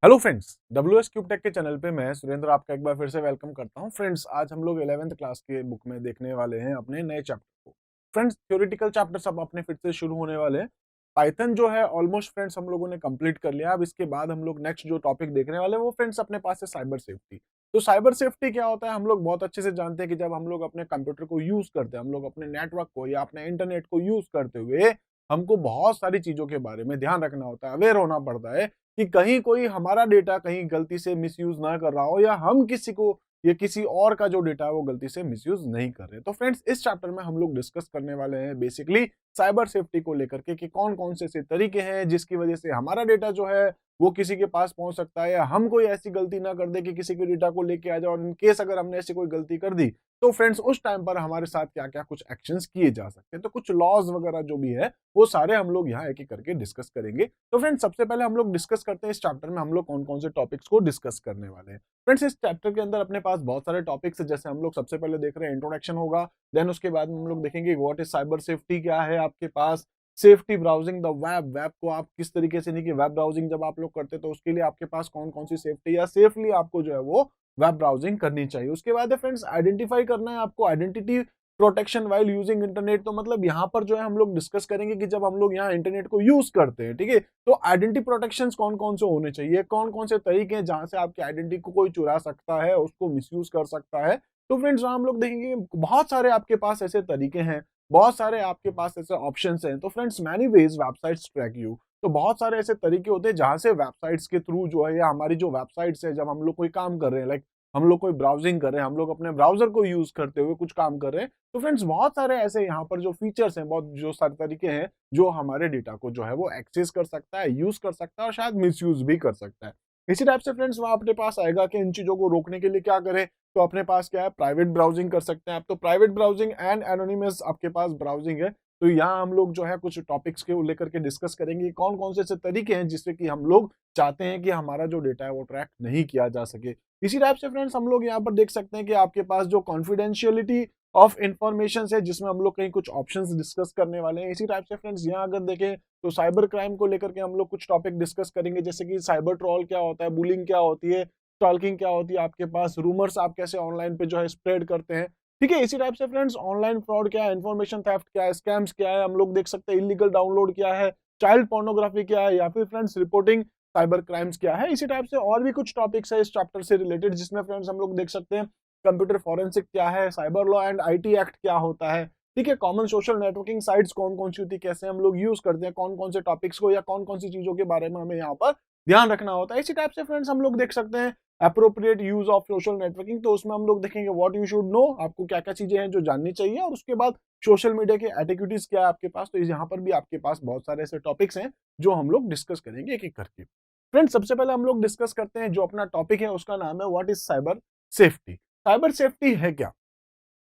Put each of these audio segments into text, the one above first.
Hello friends, W S cube tech के channel पे मैं सुरेंद्र आपका एक बार फिर से वेलकम करता हूं। फ्रेंड्स, आज हम लोग 11th क्लास के बुक में देखने वाले हैं अपने नए चैप्टर को। फ्रेंड्स, थ्योरेटिकल चैप्टर सब अपने फिर से शुरू होने वाले हैं। पाइथन जो है ऑलमोस्ट फ्रेंड्स हम लोगों ने कंप्लीट कर लिया। अब इसके बाद हम लोग नेक्स्ट जो टॉपिक देखने वाले हैं वो फ्रेंड्स अपने पास है साइबर सेफ्टी। तो साइबर सेफ्टी क्या होता है हम लोग बहुत अच्छे से जानते हैं कि जब हम लोग अपने कंप्यूटर को यूज करते हैं, हम लोग अपने नेटवर्क को या अपने इंटरनेट को यूज करते हुए हमको बहुत सारी चीजों के बारे में ध्यान रखना होता है, अवेयर होना पड़ता है कि कहीं कोई हमारा डेटा कहीं गलती से मिसयूज ना कर रहा हो या हम किसी को या किसी और का जो डेटा है वो गलती से मिसयूज नहीं कर रहे। तो फ्रेंड्स, इस चैप्टर में हम लोग डिस्कस करने वाले हैं बेसिकली साइबर सेफ्टी को लेकर के कि कौन कौन से ऐसे तरीके हैं जिसकी वजह से हमारा डेटा जो है वो किसी के पास पहुंच सकता है या हम कोई ऐसी गलती ना कर दे कि किसी के डेटा को लेके आ जाए, और इन केस अगर हमने ऐसी कोई गलती कर दी तो फ्रेंड्स उस टाइम पर हमारे साथ क्या क्या कुछ एक्शंस किए जा सकते हैं। तो कुछ लॉज वगैरह जो भी है वो सारे हम लोग यहाँ एक एक करके डिस्कस करेंगे। तो फ्रेंड्स, सबसे पहले हम लोग डिस्कस करते हैं इस चैप्टर में हम लोग कौन कौन से टॉपिक्स को डिस्कस करने वाले हैं। फ्रेंड्स, इस चैप्टर के अंदर अपने पास बहुत सारे टॉपिक्स है। जैसे हम लोग सबसे पहले देख रहे हैं इंट्रोडक्शन होगा, देन उसके बाद हम लोग देखेंगे व्हाट इज साइबर सेफ्टी, क्या है आपके पास safety, browsing the web, web को आप किस तरीके से, नहीं कि वेब ब्राउजिंग जब आप लोग करते हैं तो उसके लिए आपके पास कौन कौन सी सेफ्टी या सेफली आपको जो है वो वेब ब्राउजिंग करनी चाहिए। उसके बाद है फ्रेंड्स आइडेंटिफाई करना है आपको identity protection while using internet. तो मतलब यहाँ पर जो है हम लोग डिस्कस करेंगे कि जब हम लोग यहाँ इंटरनेट को यूज करते हैं, ठीक है, तो आइडेंटिटी प्रोटेक्शंस कौन कौन से होने चाहिए, कौन कौन से तरीके हैं जहां से आपकी आइडेंटिटी को कोई चुरा सकता है, उसको मिसयूज कर सकता है। तो फ्रेंड्स, हम लोग देखेंगे बहुत सारे आपके पास ऐसे तरीके हैं, बहुत सारे आपके पास ऐसे ऑप्शंस हैं। तो friends, many ways websites track you. तो बहुत सारे ऐसे तरीके होते हैं जहां से वेबसाइट्स के थ्रू जो है या हमारी जो वेबसाइट्स है, जब हम लोग कोई काम कर रहे हैं, लाइक हम लोग कोई ब्राउजिंग कर रहे हैं, हम लोग अपने ब्राउजर को यूज करते हुए कुछ काम कर रहे हैं, तो फ्रेंड्स बहुत सारे ऐसे यहाँ पर जो फीचर्स हैं, बहुत जो सारे तरीके हैं जो हमारे डेटा को जो है वो एक्सेस कर सकता है, यूज कर सकता है और शायद मिसयूज भी कर सकता है। इसी टाइप से फ्रेंड्स वहां अपने पास आएगा कि इन चीजों को रोकने के लिए क्या करें। तो अपने पास क्या है, प्राइवेट ब्राउजिंग कर सकते हैं आप। तो प्राइवेट ब्राउजिंग एंड एनोनिमस आपके पास ब्राउजिंग है। तो यहाँ हम लोग जो है कुछ टॉपिक्स के लेकर के डिस्कस करेंगे कौन कौन से ऐसे तरीके हैं जिससे कि हम लोग चाहते हैं कि हमारा जो डेटा है वो ट्रैक नहीं किया जा सके। इसी टाइप से फ्रेंड्स हम लोग यहाँ पर देख सकते हैं कि आपके पास जो कॉन्फिडेंशियलिटी ऑफ इंफॉर्मेशन है, जिसमें हम लोग कहीं कुछ ऑप्शंस डिस्कस करने वाले हैं। इसी टाइप से फ्रेंड्स यहाँ अगर देखें तो साइबर क्राइम को लेकर के हम लोग कुछ टॉपिक डिस्कस करेंगे, जैसे कि साइबर ट्रॉल क्या होता है, बुलिंग क्या होती है, स्टॉकिंग क्या होती है, आपके पास रूमर्स आप कैसे ऑनलाइन पे जो है स्प्रेड करते हैं, ठीक है। इसी टाइप से फ्रेंड्स ऑनलाइन फ्रॉड क्या है, इन्फॉर्मेशन थेफ्ट क्या है, स्कैम्स क्या है, हम लोग देख सकते हैं इलीगल डाउनलोड क्या है, चाइल्ड पोर्नोग्राफी क्या है, या फिर फ्रेंड्स रिपोर्टिंग साइबर क्राइम्स क्या है। इसी टाइप से और भी कुछ टॉपिक्स है इस चैप्टर से रिलेटेड, जिसमें फ्रेंड्स हम लोग देख सकते हैं कंप्यूटर फॉरेंसिक क्या है, cyber law and IT act क्या होता है, ठीक है, कॉमन सोशल नेटवर्किंग साइट्स कौन कौन सी होती है, कैसे हम लोग यूज करते हैं, कौन कौन से टॉपिक्स को या कौन कौन सी चीजों के बारे में हमें यहाँ पर ध्यान रखना होता है। इसी टाइप से फ्रेंड्स हम लोग देख सकते हैं appropriate use of social networking. तो उसमें हम लोग देखेंगे व्हाट यू शुड नो, आपको क्या क्या चीजें हैं जो जाननी चाहिए, और उसके बाद सोशल मीडिया के एटिक्यूटीज क्या है आपके पास। तो यहाँ पर भी आपके पास बहुत सारे ऐसे टॉपिक्स हैं जो हम लोग डिस्कस करेंगे एक एक करके। फ्रेंड्स, सबसे पहले हम लोग डिस्कस करते हैं जो अपना टॉपिक है, उसका नाम है what is cyber safety. Cyber safety है क्या?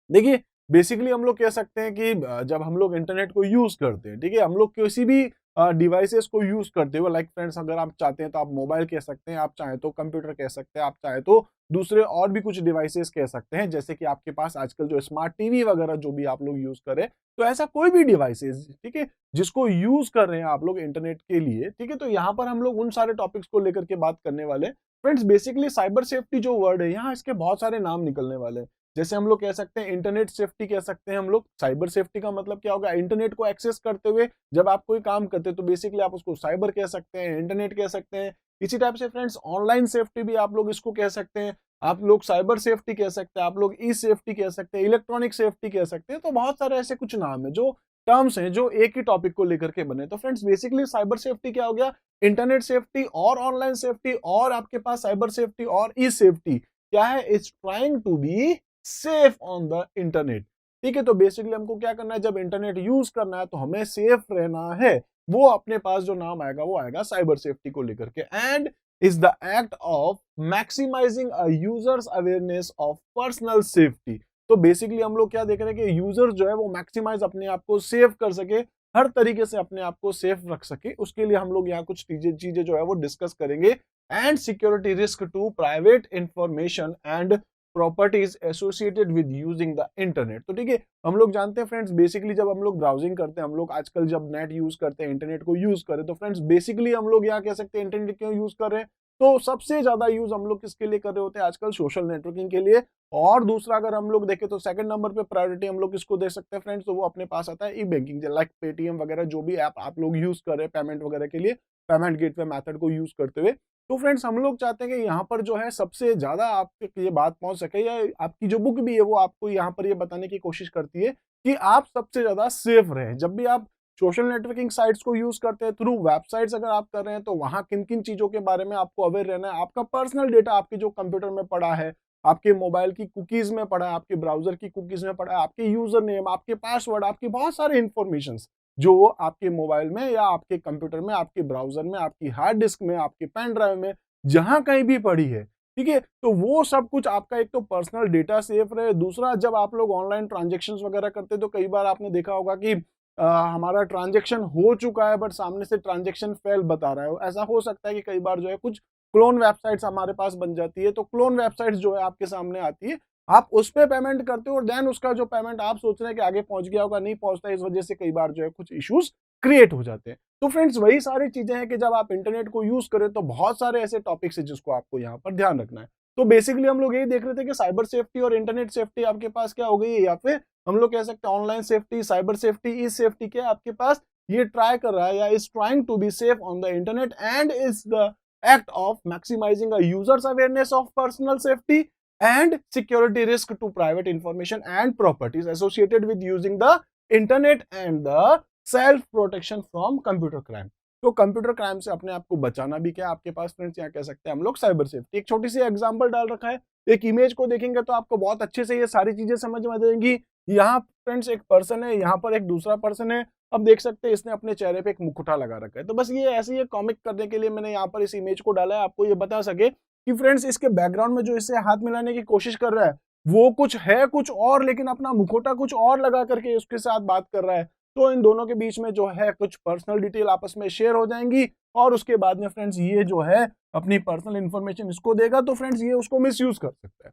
देखिए, बेसिकली हम लोग कह सकते हैं कि जब हम लोग इंटरनेट को यूज करते हैं, ठीक है, हम लोग किसी भी डिवाइसेस को यूज करते हुए, लाइक फ्रेंड्स अगर आप चाहते हैं तो आप मोबाइल कह सकते हैं, आप चाहें तो कंप्यूटर कह सकते हैं, आप चाहे तो दूसरे और भी कुछ डिवाइसेस कह सकते हैं, जैसे कि आपके पास आजकल जो स्मार्ट टीवी वगैरह जो भी आप लोग यूज करें। तो ऐसा कोई भी डिवाइसेस, ठीक है, जिसको यूज कर रहे हैं आप लोग इंटरनेट के लिए, ठीक है, तो यहाँ पर हम लोग उन सारे टॉपिक्स को लेकर के बात करने वाले हैं। फ्रेंड्स, बेसिकली साइबर सेफ्टी जो वर्ड है, यहाँ इसके बहुत सारे नाम निकलने वाले हैं। जैसे हम लोग कह सकते हैं इंटरनेट सेफ्टी कह सकते हैं हम लोग। साइबर सेफ्टी का मतलब क्या होगा, इंटरनेट को एक्सेस करते हुए जब आप कोई काम करते हैं तो बेसिकली आप उसको साइबर कह सकते हैं, इंटरनेट कह सकते हैं। इसी टाइप से फ्रेंड्स ऑनलाइन सेफ्टी भी आप लोग इसको कह सकते हैं, आप लोग साइबर सेफ्टी कह सकते हैं, आप लोग ई सेफ्टी कह सकते हैं, इलेक्ट्रॉनिक सेफ्टी कह सकते हैं। तो बहुत सारे ऐसे कुछ नाम है जो टर्म्स हैं जो एक ही टॉपिक को लेकर के बने। तो फ्रेंड्स बेसिकली साइबर सेफ्टी क्या हो गया, इंटरनेट सेफ्टी और ऑनलाइन सेफ्टी और आपके पास साइबर सेफ्टी और ई सेफ्टी क्या है, is trying to be safe on the internet. ठीक है, तो बेसिकली हमको क्या करना है, जब इंटरनेट यूज करना है तो हमें सेफ रहना है। वो अपने पास जो नाम आएगा वो आएगा साइबर सेफ्टी को लेकर के। And is the act of maximising a users awareness of personal safety. तो बेसिकली हम लोग क्या देख रहे हैं कि यूजर जो है वो मैक्सिमाइज अपने आप को सेव कर सके, हर तरीके से अपने आप को सेफ रख सके, उसके लिए हम लोग यहाँ कुछ चीजें जो है वो डिस्कस करेंगे। And security risk to private information and properties associated with using the internet. तो ठीक है, हम लोग जानते हैं फ्रेंड्स बेसिकली जब हम लोग ब्राउजिंग करते हैं, हम लोग आजकल जब नेट यूज करते हैं, इंटरनेट को यूज करें, तो फ्रेंड्स बेसिकली हम लोग यहाँ कह सकते हैं इंटरनेट क्यों यूज कर रहे हैं, तो सबसे ज्यादा यूज हम लोग किसके लिए कर रहे होते हैं आजकल? सोशल नेटवर्किंग के लिए। और दूसरा अगर हम लोग देखें तो सेकंड नंबर पे प्रायोरिटी हम लोग किसको दे सकते हैं फ्रेंड्स? तो वो अपने पास आता है ई बैंकिंग, लाइक पेटीएम वगैरह, जो भी ऐप आप लोग यूज कर रहे हैं पेमेंट वगैरह के लिए, पेमेंट गेटवे मेथड को यूज करते हुए। तो फ्रेंड्स हम लोग चाहते हैं कि यहाँ पर जो है सबसे ज्यादा आप तक ये बात पहुंच सके, या आपकी जो बुक भी है वो आपको यहाँ पर ये बताने की कोशिश करती है कि आप सबसे ज्यादा सेफ रहें। जब भी आप सोशल नेटवर्किंग साइट्स को यूज करते हैं, थ्रू वेबसाइट्स अगर आप कर रहे हैं, तो वहां किन किन चीजों के बारे में आपको अवेयर रहना है। आपका पर्सनल डेटा आपके जो कंप्यूटर में पड़ा है, आपके मोबाइल की कुकीज में पड़ा है, आपके ब्राउजर की कुकीज में पड़ा है, आपके यूजर नेम, आपके पासवर्ड, आपकी बहुत सारे इंफॉर्मेशन जो आपके मोबाइल में या आपके कंप्यूटर में, आपके ब्राउजर में, आपकी हार्ड डिस्क में, आपके पेन ड्राइव में, जहां कहीं भी पड़ी है, ठीक है, तो वो सब कुछ आपका एक तो पर्सनल डेटा सेफ रहे। दूसरा, जब आप लोग ऑनलाइन ट्रांजेक्शन वगैरह करते हैं तो कई बार आपने देखा होगा कि हमारा ट्रांजेक्शन हो चुका है बट सामने से ट्रांजेक्शन फेल बता रहा है। ऐसा हो सकता है कि कई बार जो है कुछ क्लोन वेबसाइट्स हमारे पास बन जाती है, तो क्लोन वेबसाइट्स जो है आपके सामने आती है, आप उस पर पेमेंट करते हो और देन उसका जो पेमेंट आप सोच रहे हैं कि आगे पहुंच गया होगा, नहीं पहुंचता, इस वजह से कई बार जो है कुछ इश्यूज क्रिएट हो जाते हैं। तो फ्रेंड्स वही सारी चीजें हैं कि जब आप इंटरनेट को यूज करें तो बहुत सारे ऐसे टॉपिक्स हैं जिसको आपको यहाँ पर ध्यान रखना है। तो बेसिकली हम लोग यही देख रहे थे कि साइबर सेफ्टी और इंटरनेट सेफ्टी आपके पास क्या हो गई है, या फिर हम लोग कह सकते हैं ऑनलाइन सेफ्टी, साइबर सेफ्टी, इस सेफ्टी के आपके पास ये ट्राई कर रहा है या is trying to be safe on the internet and is the act of maximizing a user's awareness of personal safety and security risk to private information and properties associated with using the internet and the self protection from computer crime। तो computer crime से अपने आप को बचाना भी क्या आपके पास friends, यहाँ कह सकते हैं हम लोग साइबर सेफ्टी। एक छोटी सी एग्जांपल डाल रखा है, एक इमेज को देखेंगे तो आपको बहुत अच्छे से ये सारी चीजें समझ में आ जाएंगी। यहाँ फ्रेंड्स एक पर्सन है, यहाँ पर एक दूसरा पर्सन है। अब देख सकते हैं इसने अपने चेहरे पे एक मुकुटा लगा रखा है, तो बस ये ऐसे ही कॉमिक करने के लिए मैंने यहाँ पर इस इमेज को डाला है, आपको ये बता सके कि फ्रेंड्स इसके बैकग्राउंड में जो इससे हाथ मिलाने की कोशिश कर रहा है वो कुछ है कुछ और, लेकिन अपना मुखोटा कुछ और लगा करके उसके साथ बात कर रहा है। तो इन दोनों के बीच में जो है कुछ पर्सनल डिटेल आपस में शेयर हो जाएंगी और उसके बाद में फ्रेंड्स ये जो है अपनी पर्सनल इंफॉर्मेशन इसको देगा, तो फ्रेंड्स ये उसको मिसयूज कर सकता है।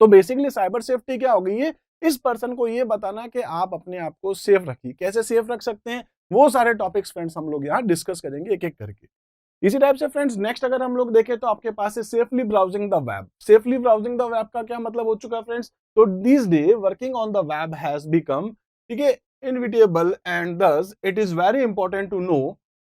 तो बेसिकली साइबर सेफ्टी क्या हो गई है, इस पर्सन को ये बताना कि आप अपने आप को सेफ रखिए। कैसे सेफ रख सकते हैं वो सारे टॉपिक्स फ्रेंड्स हम लोग यहाँ डिस्कस करेंगे एक एक करके। इसी टाइप से फ्रेंड्स नेक्स्ट अगर हम लोग देखें तो आपके पास है safely browsing the web. Safely browsing the web का क्या मतलब हो चुका है फ्रेंड्स? तो this day working on the web has become, ठीक है, inevitable and thus it is very important to know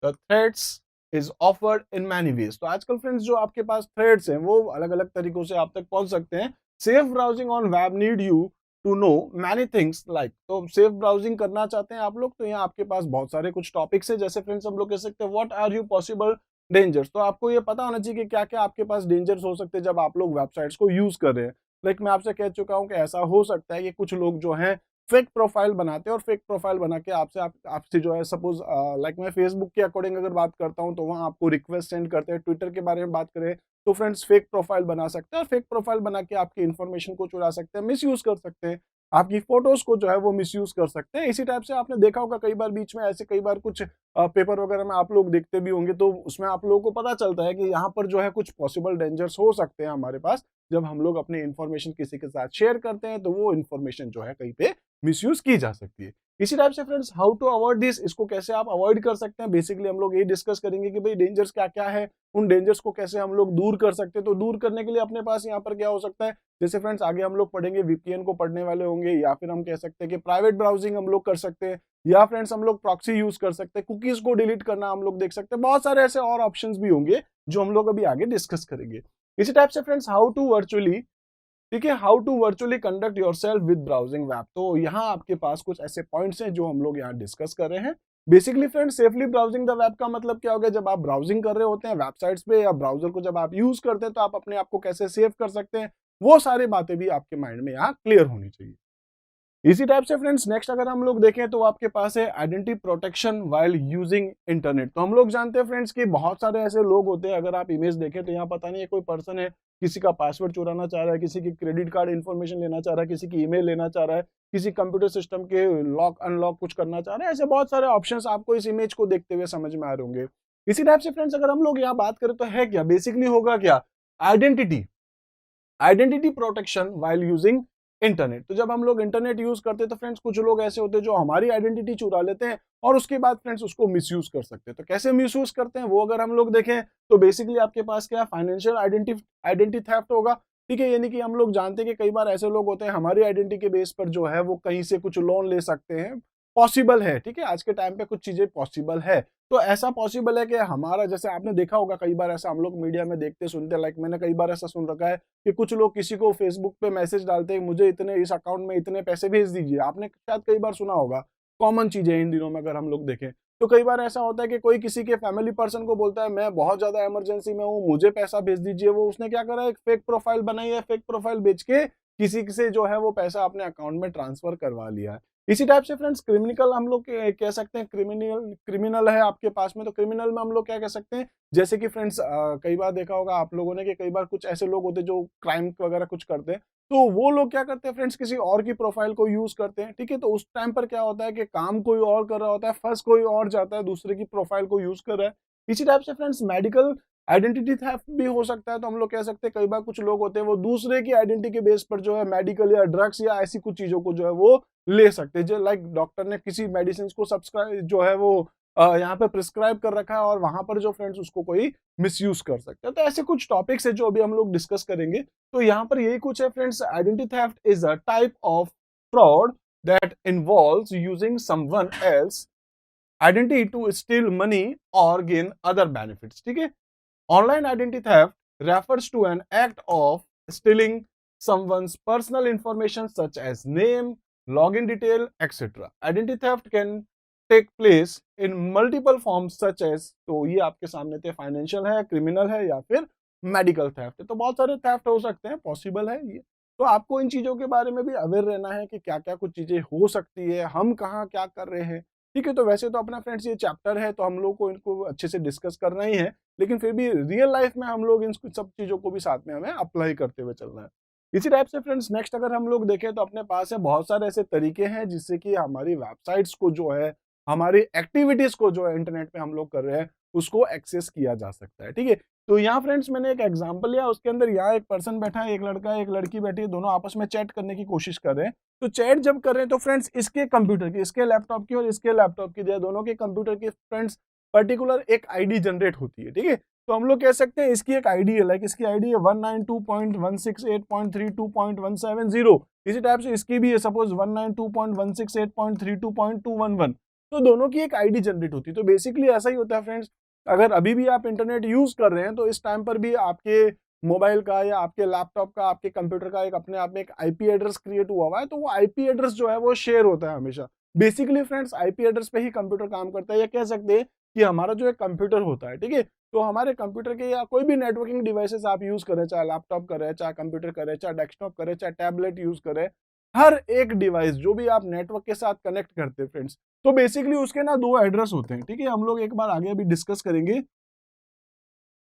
the threads is offered in many ways. तो आजकल फ्रेंड्स जो आपके पास थ्रेड्स हैं वो अलग अलग तरीकों से आप तक पहुंच सकते हैं। Safe browsing on web need you to know many things like, तो सेफ ब्राउजिंग करना चाहते हैं आप लोग तो यहाँ आपके पास बहुत सारे कुछ टॉपिक्स है। जैसे फ्रेंड्स हम लोग कह सकते हैं what are you possible dangers, तो आपको ये पता होना चाहिए कि क्या क्या आपके पास डेंजर्स हो सकते हैं जब आप लोग वेबसाइट्स को यूज कर रहे हैं। लाइक मैं आपसे कह चुका हूँ कि ऐसा हो सकता है कि कुछ लोग जो हैं फेक प्रोफाइल बनाते हैं और फेक प्रोफाइल बना के आपसे जो है सपोज लाइक मैं फेसबुक के अकॉर्डिंग अगर बात करता हूँ तो वहाँ आपको रिक्वेस्ट सेंड करते हैं। ट्विटर के बारे में बात करें तो फ्रेंड्स फेक प्रोफाइल बना सकते हैं और फेक प्रोफाइल बना के आपकी इन्फॉर्मेशन को चुरा सकते हैं, मिसयूज कर सकते हैं, आपकी फोटोज को जो है वो मिसयूज कर सकते हैं। इसी टाइप से आपने देखा होगा कई बार बीच में ऐसे कई बार कुछ पेपर वगैरह में आप लोग देखते भी होंगे, तो उसमें आप लोगों को पता चलता है कि यहाँ पर जो है कुछ पॉसिबल डेंजर्स हो सकते हैं हमारे पास। जब हम लोग अपनी इन्फॉर्मेशन किसी के साथ शेयर करते हैं तो वो इन्फॉर्मेशन जो है कहीं पे मिसयूज की जा सकती है। इसी टाइप से friends how to avoid this, इसको कैसे आप अवॉइड कर सकते हैं, बेसिकली हम लोग ये डिस्कस करेंगे कि भाई डेंजर्स क्या क्या है, उन डेंजर्स को कैसे हम लोग दूर कर सकते हैं। तो दूर करने के लिए अपने पास यहाँ पर क्या हो सकता है, जैसे फ्रेंड्स आगे हम लोग पढ़ेंगे वीपीएन को पढ़ने वाले होंगे, या फिर हम कह सकते हैं कि प्राइवेट ब्राउजिंग हम लोग कर सकते हैं, या फ्रेंड्स हम लोग प्रॉक्सी यूज कर सकते हैं, कुकीज को डिलीट करना हम लोग देख सकते हैं। बहुत सारे ऐसे और ऑप्शंस भी होंगे जो हम लोग अभी आगे डिस्कस करेंगे। इसी टाइप से फ्रेंड्स हाउ टू वर्चुअली, ठीक है, how to virtually conduct yourself with browsing web. तो यहाँ आपके पास कुछ ऐसे पॉइंट्स हैं जो हम लोग यहाँ डिस्कस कर रहे हैं। Basically friends safely browsing the web का मतलब क्या हो गया, जब आप ब्राउजिंग कर रहे होते हैं वेबसाइट्स पे या ब्राउजर को जब आप यूज करते हैं तो आप अपने आप को कैसे सेव कर सकते हैं, वो सारी बातें भी आपके माइंड में यहाँ क्लियर होनी चाहिए। इसी टाइप से फ्रेंड्स नेक्स्ट अगर हम लोग देखें तो आपके पास है identity protection while using internet. तो हम लोग जानते हैं फ्रेंड्स कि बहुत सारे ऐसे लोग होते हैं, अगर आप इमेज देखें तो यहाँ पता नहीं है कोई पर्सन है किसी का पासवर्ड चुराना चाह रहा है, किसी की क्रेडिट कार्ड इन्फॉर्मेशन लेना चाह रहा है, किसी की ईमेल लेना चाह रहा है, किसी कंप्यूटर सिस्टम के लॉक अनलॉक कुछ करना चाह रहे हैं। ऐसे बहुत सारे ऑप्शंस आपको इस इमेज को देखते हुए समझ में आ रहे होंगे। इसी टाइप से फ्रेंड्स अगर हम लोग यहाँ बात करें तो है क्या, बेसिकली होगा क्या, identity protection while using internet. तो जब हम लोग इंटरनेट यूज करते हैं तो फ्रेंड्स कुछ लोग ऐसे होते हैं जो हमारी आइडेंटिटी चुरा लेते हैं और उसके बाद फ्रेंड्स उसको मिसयूज कर सकते हैं। तो कैसे मिसयूज करते हैं वो अगर हम लोग देखें तो बेसिकली आपके पास क्या फाइनेंशियल आइडेंटिटी थेफ्ट होगा, ठीक है। यानी कि हम लोग जानते हैं कि कई बार ऐसे लोग होते हैं हमारी आइडेंटिटी के बेस पर जो है वो कहीं से कुछ लोन ले सकते हैं, पॉसिबल है, ठीक है। आज के टाइम पे कुछ चीजें पॉसिबल है। तो ऐसा पॉसिबल है कि हमारा, जैसे आपने देखा होगा कई बार ऐसा हम लोग मीडिया में देखते सुनते, लाइक मैंने कई बार ऐसा सुन रखा है कि कुछ लोग किसी को फेसबुक पे मैसेज डालते हैं मुझे इतने इस अकाउंट में इतने पैसे भेज दीजिए। आपने शायद कई बार सुना होगा, कॉमन चीज है इन दिनों में अगर हम लोग देखें। तो कई बार ऐसा होता है कि कोई किसी के फैमिली पर्सन को बोलता है मैं बहुत ज्यादा इमरजेंसी में हूँ मुझे पैसा भेज दीजिए, वो उसने क्या करा, एक फेक प्रोफाइल बनाई है, फेक प्रोफाइल बेच के किसी से जो है वो पैसा अपने अकाउंट में ट्रांसफर करवा लिया है। इसी टाइप से फ्रेंड्स क्रिमिनल हम लोग कह सकते हैं, क्रिमिनल है आपके पास में तो क्रिमिनल में हम लोग क्या कह सकते हैं, जैसे कि फ्रेंड्स कई बार देखा होगा आप लोगों ने कि कई बार कुछ ऐसे लोग होते हैं जो क्राइम वगैरह कुछ करते हैं, तो वो लोग क्या करते हैं फ्रेंड्स किसी और की प्रोफाइल को यूज करते हैं, ठीक है। तो उस टाइम पर क्या होता है कि काम कोई और कर रहा होता है, फंस कोई और जाता है, दूसरे की प्रोफाइल को यूज कर रहा है। इसी टाइप से फ्रेंड्स मेडिकल आइडेंटिटी थेफ्ट भी हो सकता है। तो हम लोग कह सकते हैं कई बार कुछ लोग होते हैं वो दूसरे की आइडेंटिटी के बेस पर जो है मेडिकल या ड्रग्स या ऐसी कुछ चीजों को जो है वो ले सकते हैं, जो लाइक डॉक्टर ने किसी मेडिसिन को सब्सक्राइब जो है वो यहाँ पे प्रिस्क्राइब कर रखा है और वहां पर जो फ्रेंड्स उसको कोई मिसयूज कर सकते हैं। तो ऐसे कुछ टॉपिक्स है जो अभी हम लोग डिस्कस करेंगे। तो यहाँ पर यही कुछ है friends, identity theft is a type of fraud that involves using someone else identity to steal money और गेन अदर बेनिफिट्स, ठीक है। Online identity theft refers to an act of stealing someone's personal information such as name, login detail, etc. Identity theft can take place in multiple forms such as, तो ये आपके सामने थे, financial है, criminal है या फिर मेडिकल थेफ्ट है। तो बहुत सारे थेफ्ट हो सकते हैं, पॉसिबल है ये। तो आपको इन चीजों के बारे में भी अवेयर रहना है कि क्या क्या कुछ चीजें हो सकती है, हम कहाँ क्या कर रहे हैं, ठीक है। तो वैसे तो अपना फ्रेंड्स ये चैप्टर है तो हम लोग को इनको अच्छे से डिस्कस करना ही है, लेकिन फिर भी रियल लाइफ में हम लोग इन सब चीजों को भी साथ में हमें अप्लाई करते हुए चलना है। इसी टाइप से फ्रेंड्स नेक्स्ट अगर हम लोग देखें तो अपने पास है बहुत सारे ऐसे तरीके हैं जिससे कि हमारी वेबसाइट्स को जो है, हमारी एक्टिविटीज को जो है इंटरनेट पे हम लोग कर रहे हैं उसको एक्सेस किया जा सकता है, ठीक है। तो यहाँ फ्रेंड्स मैंने एक एग्जाम्पल लिया, उसके अंदर यहाँ एक पर्सन बैठा है, एक लड़का एक लड़की बैठी है, दोनों आपस में चैट करने की कोशिश कर रहे हैं। तो चैट जब कर रहे हैं तो फ्रेंड्स इसके कंप्यूटर की, इसके लैपटॉप की और इसके लैपटॉप की, दोनों के कंप्यूटर की फ्रेंड्स पर्टिकुलर एक आईडी जनरेट होती है, ठीक है। तो हम लोग कह सकते हैं इसकी एक आईडी है, लाइक इसकी आईडी है 192.168.32.170। इसी टाइप से इसकी भी है सपोज 192.168.32.211। तो दोनों की एक आईडी जनरेट होती है। तो बेसिकली ऐसा ही होता है फ्रेंड्स, अगर अभी भी आप इंटरनेट यूज कर रहे हैं तो इस टाइम पर भी आपके मोबाइल का या आपके लैपटॉप का, आपके कंप्यूटर का एक अपने आप में एक आईपी एड्रेस क्रिएट हुआ हुआ है। तो वो आईपी एड्रेस जो है वो शेयर होता है हमेशा। बेसिकली फ्रेंड्स आईपी एड्रेस पे ही कंप्यूटर काम करता है, या कह सकते हैं कि हमारा जो एक कंप्यूटर होता है, ठीक है। तो हमारे कंप्यूटर के या कोई भी नेटवर्किंग डिवाइसेस आप यूज करें, चाहे लैपटॉप करें, चाहे कंप्यूटर करें, चाहे डेस्कटॉप करें, चाहे टैबलेट यूज करें, हर एक डिवाइस जो भी आप नेटवर्क के साथ कनेक्ट करते हैं फ्रेंड्स, तो बेसिकली उसके ना दो एड्रेस होते हैं, ठीक है। हम लोग एक बार आगे अभी डिस्कस करेंगे।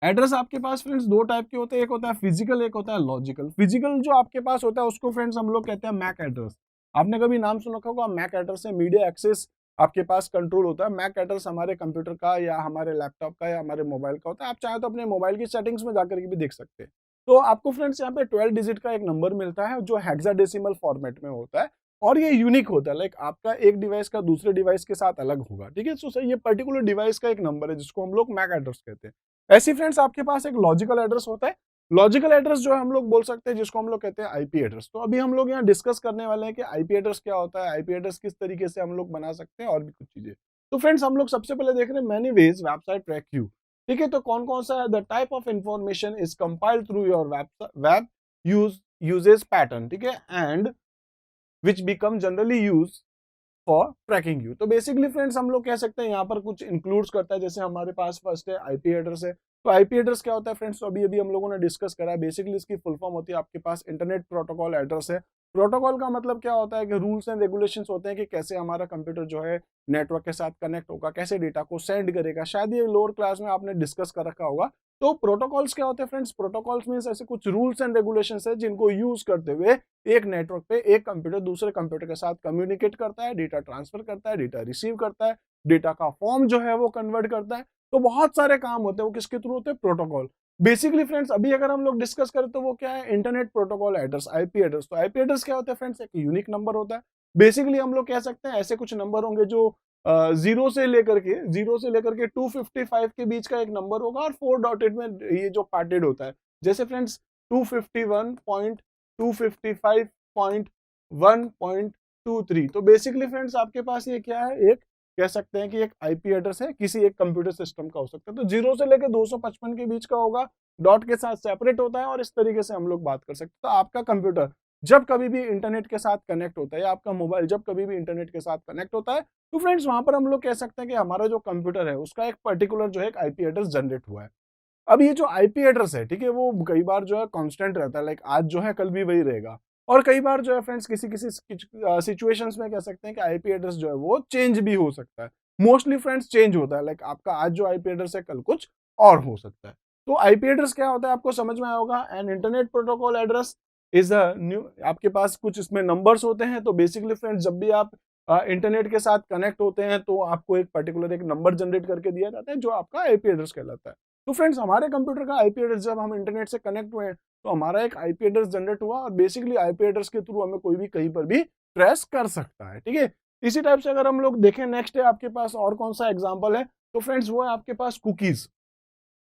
एड्रेस आपके पास फ्रेंड्स दो टाइप के होते हैं, एक होता है फिजिकल, एक होता है लॉजिकल। फिजिकल जो आपके पास होता है उसको फ्रेंड्स हम लोग कहते हैं मैक एड्रेस। आपने कभी नाम सुना होगा मैक एड्रेस से मीडिया एक्सेस आपके पास कंट्रोल होता है। मैक एड्रेस हमारे कंप्यूटर का या हमारे लैपटॉप का या हमारे मोबाइल का होता है। आप चाहे तो अपने मोबाइल की सेटिंग्स में जाकर के भी देख सकते हैं। तो आपको फ्रेंड्स यहाँ पे 12 डिजिट का एक नंबर मिलता है जो हेक्साडेसिमल फॉर्मेट में होता है और ये यूनिक होता है, लाइक आपका एक डिवाइस का दूसरे डिवाइस के साथ अलग होगा, ठीक है। सो ये पर्टिकुलर डिवाइस का एक नंबर है जिसको हम लोग मैक एड्रेस कहते हैं। ऐसी फ्रेंड्स आपके पास एक लॉजिकल एड्रेस होता है। लॉजिकल एड्रेस जो है हम लोग बोल सकते हैं जिसको हम लोग कहते हैं आईपी एड्रेस। तो अभी हम लोग यहाँ डिस्कस करने वाले हैं कि आईपी एड्रेस क्या होता है, आईपी एड्रेस किस तरीके से हम लोग बना सकते हैं और भी कुछ चीजें। तो फ्रेंड्स हम लोग सबसे पहले देख रहे हैं many ways website track you, ठीक है। तो कौन कौन सा है, the type of information is compiled through your web uses pattern, ठीक है, and which become generally use for tracking you. तो बेसिकली फ्रेंड्स हम लोग कह सकते हैं यहाँ पर कुछ इंक्लूड्स करता है, जैसे हमारे पास फर्स्ट है आईपी एड्रेस है। तो आईपी एड्रेस क्या होता है फ्रेंड्स, तो अभी अभी हम लोगों ने डिस्कस करा है। बेसिकली इसकी फुल फॉर्म होती है आपके पास इंटरनेट प्रोटोकॉल एड्रेस है। प्रोटोकॉल का मतलब क्या होता है कि रूल्स एंड रेगुलेशंस होते हैं कि कैसे हमारा कंप्यूटर जो है नेटवर्क के साथ कनेक्ट होगा, कैसे डेटा को सेंड करेगा। शायद ये लोअर क्लास में आपने डिस्कस कर रखा होगा। तो प्रोटोकॉल्स क्या होते हैं फ्रेंड्स, प्रोटोकॉल्स मींस ऐसे कुछ रूल्स एंड रेगुलेशंस है जिनको यूज करते हुए एक नेटवर्क पे एक कंप्यूटर दूसरे कंप्यूटर के साथ कम्युनिकेट करता है, डेटा ट्रांसफर करता है, डेटा रिसीव करता है, डेटा का फॉर्म जो है वो कन्वर्ट करता है। तो बहुत सारे काम होते हैं, वो किसके थ्रू होते हैं? प्रोटोकॉल। बेसिकली फ्रेंड्स अभी अगर हम लोग डिस्कस करें तो वो क्या है? Internet protocol address, IP address. तो आईपी एड्रेस क्या होता है फ्रेंड्स? एक यूनिक नंबर होता है। बेसिकली हम लोग कह सकते हैं ऐसे कुछ नंबर होंगे जो जीरो से लेकर के 255 के बीच का एक नंबर होगा और 4 डॉटेड में ये जो पार्टेड होता है। जैसे फ्रेंड्स 251.255.1.23। तो बेसिकली फ्रेंड्स आपके पास ये क्या है? एक कह सकते हैं कि एक आईपी एड्रेस है, किसी एक कंप्यूटर सिस्टम का हो सकता है। तो 0 से लेकर 255 के बीच का होगा, डॉट के साथ सेपरेट होता है और इस तरीके से हम लोग बात कर सकते हैं। तो आपका कंप्यूटर जब कभी भी इंटरनेट के साथ कनेक्ट होता है या आपका मोबाइल जब कभी भी इंटरनेट के साथ कनेक्ट होता है, तो फ्रेंड्स वहां पर हम लोग कह सकते हैं कि हमारा जो कंप्यूटर है उसका एक पर्टिकुलर जो है एक आईपी एड्रेस जनरेट हुआ है। अब ये जो आईपी एड्रेस है, ठीक है, वो कई बार जो है कांस्टेंट रहता है, लाइक आज जो है कल भी वही रहेगा। और कई बार जो है फ्रेंड्स किसी किसी सिचुएशंस में कह सकते हैं कि आईपी एड्रेस जो है वो चेंज भी हो सकता है। मोस्टली फ्रेंड्स चेंज होता है, लाइक आपका आज जो आईपी एड्रेस है कल कुछ और हो सकता है। तो आईपी एड्रेस क्या होता है आपको समझ में आया होगा। And internet protocol address is a new, आपके पास कुछ इसमें नंबर्स होते हैं। तो बेसिकली फ्रेंड्स जब भी आप इंटरनेट के साथ कनेक्ट होते हैं तो आपको एक पर्टिकुलर एक नंबर जनरेट करके दिया जाता है जो आपका आईपी एड्रेस कहलाता है। तो फ्रेंड्स हमारे कंप्यूटर का आईपी एड्रेस जब हम इंटरनेट से कनेक्ट हुए तो हमारा एक आईपी एड्रेस जनरेट हुआ और बेसिकली आईपी एड्रेस के थ्रू हमें कोई भी कहीं पर भी ट्रेस कर सकता है, ठीक है। इसी टाइप से अगर हम लोग देखें नेक्स्ट है आपके पास और कौन सा एग्जांपल है, तो फ्रेंड्स वो है आपके पास कुकीज।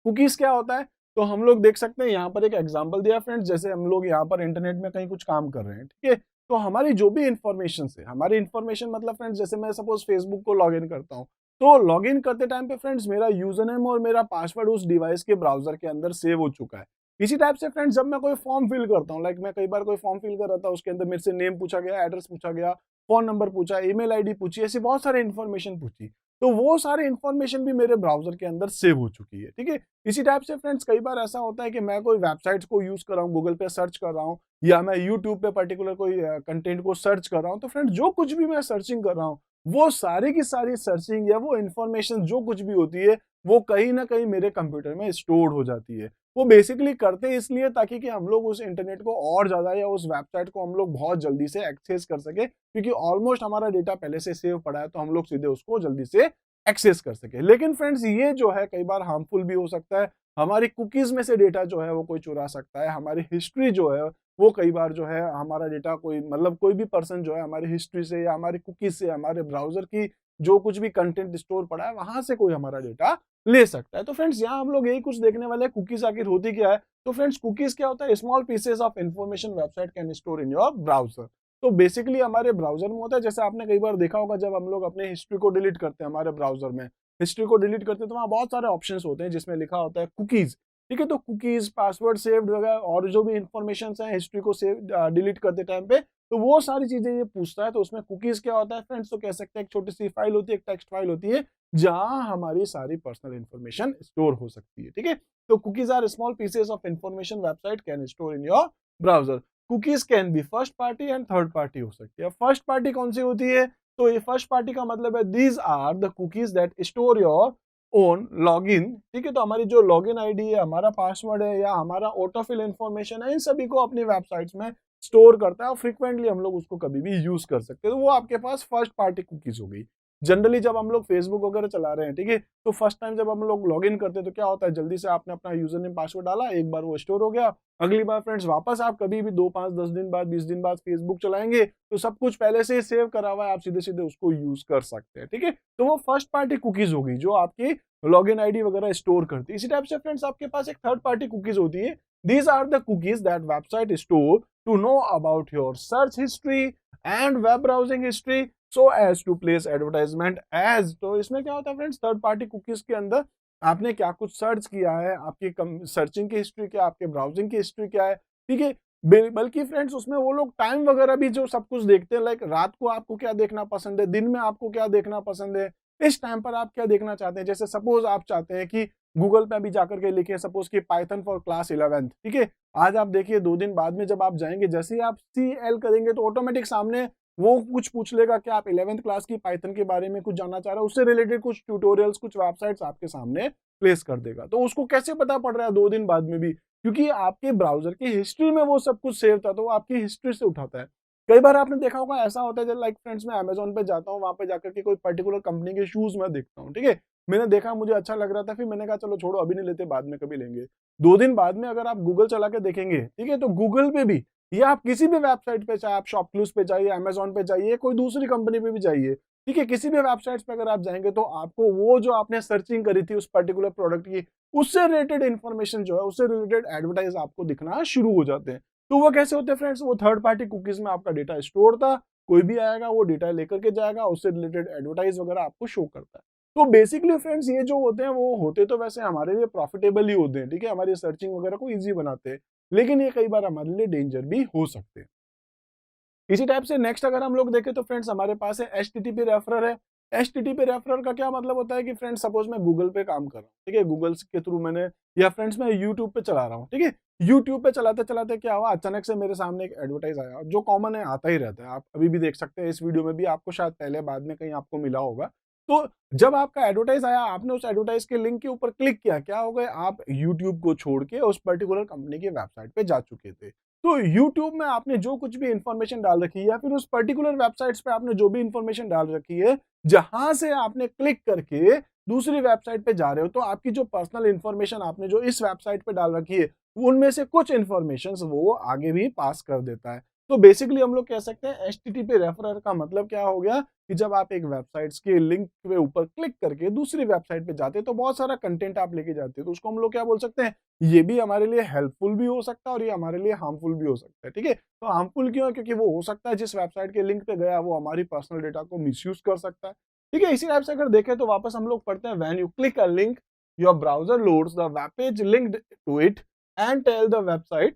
कुकीज क्या होता है? तो हम लोग देख सकते हैं यहाँ पर एक एग्जांपल दिया फ्रेंड्स, जैसे हम लोग यहाँ पर इंटरनेट में कहीं कुछ काम कर रहे हैं, ठीक है। तो हमारी जो भी इंफॉर्मेशन है, हमारी इंफॉर्मेशन मतलब फ्रेंड्स जैसे मैं सपोज फेसबुक को लॉग इन करता हूँ, तो लॉग इन करते टाइम पे फ्रेंड्स मेरा यूजर नेम और मेरा पासवर्ड उस डिवाइस के ब्राउजर के अंदर सेव हो चुका है। इसी टाइप से फ्रेंड्स जब मैं कोई फॉर्म फिल करता हूँ, लाइक मैं कई बार कोई फॉर्म फिल कर रहा था, उसके अंदर मेरे से नेम पूछा गया, एड्रेस पूछा गया, फोन नंबर पूछा, ईमेल आईडी पूछी, ऐसी बहुत सारी इन्फॉर्मेशन पूछी। तो वो सारी इन्फॉर्मेशन भी मेरे ब्राउजर के अंदर सेव हो चुकी है, ठीक है। इसी टाइप से फ्रेंड्स कई बार ऐसा होता है कि मैं कोई वेबसाइट्स को यूज कर रहा हूँ, गूगल पे सर्च कर रहा हूँ या मैं यूट्यूब पे पर्टिकुलर कोई कंटेंट को सर्च कर रहा हूँ, तो फ्रेंड्स जो कुछ भी मैं सर्चिंग कर रहा हूँ वो सारी की सारी सर्चिंग या वो इन्फॉर्मेशन जो कुछ भी होती है वो कहीं ना कहीं मेरे कंप्यूटर में स्टोर हो जाती है। वो बेसिकली करते इसलिए ताकि कि हम लोग उस इंटरनेट को और ज्यादा या उस वेबसाइट को हम लोग बहुत जल्दी से एक्सेस कर सके, क्योंकि ऑलमोस्ट हमारा डेटा पहले से सेव पड़ा है तो हम लोग सीधे उसको जल्दी से एक्सेस कर सके। लेकिन फ्रेंड्स ये जो है कई बार हार्मफुल भी हो सकता है। हमारी कुकीज में से डेटा जो है वो कोई चुरा सकता है, हमारी हिस्ट्री जो है वो कई बार जो है हमारा डेटा कोई मतलब कोई भी पर्सन जो है हमारी हिस्ट्री से या हमारी कुकीज से, हमारे ब्राउजर की जो कुछ भी कंटेंट स्टोर पड़ा है वहां से कोई हमारा डेटा ले सकता है। तो फ्रेंड्स यहाँ हम लोग यही कुछ देखने वाले हैं, कुकीज आखिर होती क्या है। तो फ्रेंड्स कुकीज क्या होता है? Small pieces of information website can store in your browser. तो बेसिकली हमारे ब्राउजर में होता है, जैसे आपने कई बार देखा होगा जब हम लोग अपने हिस्ट्री को डिलीट करते हैं, हमारे ब्राउजर में हिस्ट्री को डिलीट करते हैं तो वहाँ बहुत सारे ऑप्शंस होते हैं जिसमें लिखा होता है कुकीज, ठीक है। तो कुकीज, पासवर्ड सेव्ड वगैरह और जो भी इंफॉर्मेशन है हिस्ट्री को सेव डिलीट करते टाइम पे, तो वो सारी चीजें ये पूछता है। तो उसमें कुकीज क्या होता है फ्रेंड्स? तो कह सकते हैं एक छोटी सी फाइल होती है, एक टेक्स्ट फाइल होती है जहां हमारी सारी पर्सनल इंफॉर्मेशन स्टोर हो सकती है, ठीक है। तो cookies are small pieces of information website can store in your browser. Cookies can be first party and third party हो सकती है। फर्स्ट पार्टी कौन सी होती है? तो ये फर्स्ट पार्टी का मतलब है these are the cookies that store your own login, ठीक है। तो हमारी जो लॉगिन आईडी है, हमारा पासवर्ड है या हमारा ऑटोफिल इंफॉर्मेशन है, इन सभी को अपनी वेबसाइट्स में स्टोर करता है और फ्रीक्वेंटली हम लोग उसको कभी भी यूज कर सकते हैं। तो वो आपके पास फर्स्ट पार्टी कुकीज हो गई। जनरली जब हम लोग फेसबुक वगैरह चला रहे हैं, ठीक है, तो फर्स्ट टाइम जब हम लोग लॉग इन करते हैं तो क्या होता है, जल्दी से आपने अपना यूजर नेम पासवर्ड डाला, एक बार वो स्टोर हो गया। अगली बार फ्रेंड्स वापस आप कभी भी 2, 5, 10 दिन बाद, 20 दिन बाद फेसबुक चलाएंगे तो सब कुछ पहले से ही सेव करा हुआ है, आप सीधे सीधे उसको यूज कर सकते हैं, ठीक है। तो वो फर्स्ट पार्टी कुकीज होगी जो आपकी लॉगिन आईडी वगैरह स्टोर करती है। इसी टाइप से फ्रेंड्स आपके पास एक थर्ड पार्टी कुकीज होती है। These are the cookies that website store to know about your search history and web browsing history so as to place advertisement as. तो इसमें क्या होता है फ्रेंड्स, थर्ड पार्टी कुकीज के अंदर आपने क्या कुछ सर्च किया है, आपकी सर्चिंग की हिस्ट्री क्या, आपके ब्राउजिंग की हिस्ट्री क्या है, ठीक है। बल्कि फ्रेंड्स उसमें वो लोग टाइम वगैरह भी जो सब कुछ देखते हैं, लाइक रात को आपको क्या देखना पसंद है, दिन में आपको क्या देखना पसंद है, इस टाइम पर आप क्या देखना चाहते हैं। जैसे सपोज आप चाहते हैं कि गूगल पे भी जाकर के लिखिए सपोज कि पाइथन फॉर क्लास 11th, ठीक है। आज आप देखिए 2 दिन बाद में जब आप जाएंगे, जैसे ही आप CL करेंगे तो ऑटोमेटिक सामने वो कुछ पूछ लेगा कि आप 11th क्लास की पाइथन के बारे में कुछ जानना चाह रहे हो, उससे रिलेटेड कुछ ट्यूटोरियल्स, कुछ वेबसाइट्स आपके सामने प्लेस कर देगा। तो उसको कैसे पता पड़ रहा है 2 दिन बाद में भी? क्योंकि आपके ब्राउजर की हिस्ट्री में वो सब कुछ सेव था, तो वो आपकी हिस्ट्री से उठाता है। कई बार आपने देखा होगा ऐसा होता है जब लाइक फ्रेंड्स मैं अमेज़न पे जाता हूँ, वहाँ पे जाकर के कोई पर्टिकुलर कंपनी के शूज़ मैं देखता हूँ, ठीक है? मैंने देखा मुझे अच्छा लग रहा था, फिर मैंने कहा चलो छोड़ो अभी नहीं लेते, बाद में कभी लेंगे। 2 दिन बाद में अगर आप गूगल चला के देखेंगे, ठीक है? तो गूगल पे भी या आप किसी भी वेबसाइट पे, चाहे आप शॉपक्लूज़ पे जाइए, अमेज़न पे जाइए, कोई दूसरी कंपनी पे भी जाइए, ठीक है? किसी भी वेबसाइट्स पे अगर आप जाएँगे तो आपको वो जो आपने सर्चिंग करी थी उस पर्टिकुलर प्रोडक्ट की, उससे रिलेटेड इन्फॉर्मेशन जो है, उससे रिलेटेड एडवर्टाइज़ आपको दिखना शुरू हो जाते हैं। तो वो कैसे होते हैं फ्रेंड्स? वो थर्ड पार्टी कुकीज़ में आपका डेटा स्टोर था, कोई भी आएगा वो डेटा लेकर के जाएगा, उससे रिलेटेड एडवर्टाइज़ वगैरह आपको शो करता है। तो बेसिकली फ्रेंड्स ये जो होते हैं वो होते तो वैसे हमारे लिए प्रॉफिटेबल ही होते हैं, ठीक है? हमारी सर्चिंग वगैरह को ईज़ी बनाते हैं, लेकिन ये कई बार हमारे लिए डेंजर भी हो सकते हैं। इसी टाइप से नेक्स्ट अगर हम लोग देखें तो फ्रेंड्स हमारे पास है एचटीटीपी रेफरर है। एचटीटीपी रेफरर का क्या मतलब होता है कि फ्रेंड्स सपोज मैं गूगल पे काम कर रहा हूँ, ठीक है? गूगल के थ्रू मैंने या फ्रेंड्स मैं यूट्यूब पे चला रहा हूँ, ठीक है? यूट्यूब पे चलाते-चलाते क्या हुआ, अचानक से मेरे सामने एक एडवर्टाइज़ आया, जो कॉमन है, आता ही रहता है। आप अभी भी देख सकते हैं, इस वीडियो में भी आपको शायद पहले बाद में कहीं आपको मिला होगा। तो जब आपका एडवर्टाइज़ आया, आपने उस एडवर्टाइज़ के लिंक के ऊपर क्लिक किया, क्या हो गया, आप यूट्यूब को छोड़ के उस पर्टिकुलर कंपनी की वेबसाइट पे जा चुके थे। तो यूट्यूब में आपने जो कुछ भी इंफॉर्मेशन डाल रखी है या फिर उस पर्टिकुलर वेबसाइट्स पे आपने जो भी इंफॉर्मेशन डाल रखी है, जहां से आपने क्लिक करके दूसरी वेबसाइट पे जा रहे हो, तो आपकी जो पर्सनल इंफॉर्मेशन आपने जो इस वेबसाइट पे डाल रखी है, उनमें से कुछ इंफॉर्मेशन वो आगे भी पास कर देता है। तो बेसिकली हम लोग कह सकते हैं एचटीटीपी रेफरर का मतलब क्या हो गया कि जब आप एक वेबसाइट्स के लिंक के ऊपर क्लिक करके दूसरी वेबसाइट पे जाते हैं तो बहुत सारा कंटेंट आप लेके जाते हो, तो उसको हम लोग क्या बोल सकते हैं, ये भी हमारे लिए हेल्पफुल भी हो सकता है और ये हमारे लिए हार्मफुल भी हो सकता है, ठीक है? तो हार्मफुल क्यों है? क्योंकि वो हो सकता है जिस वेबसाइट के लिंक पे गया वो हमारी पर्सनल डेटा को मिसयूज कर सकता है, ठीक है? इसी टाइप से अगर देखें तो वापस हम लोग पढ़ते हैं, when you click a link your browser loads the web page linked to it and tell the website,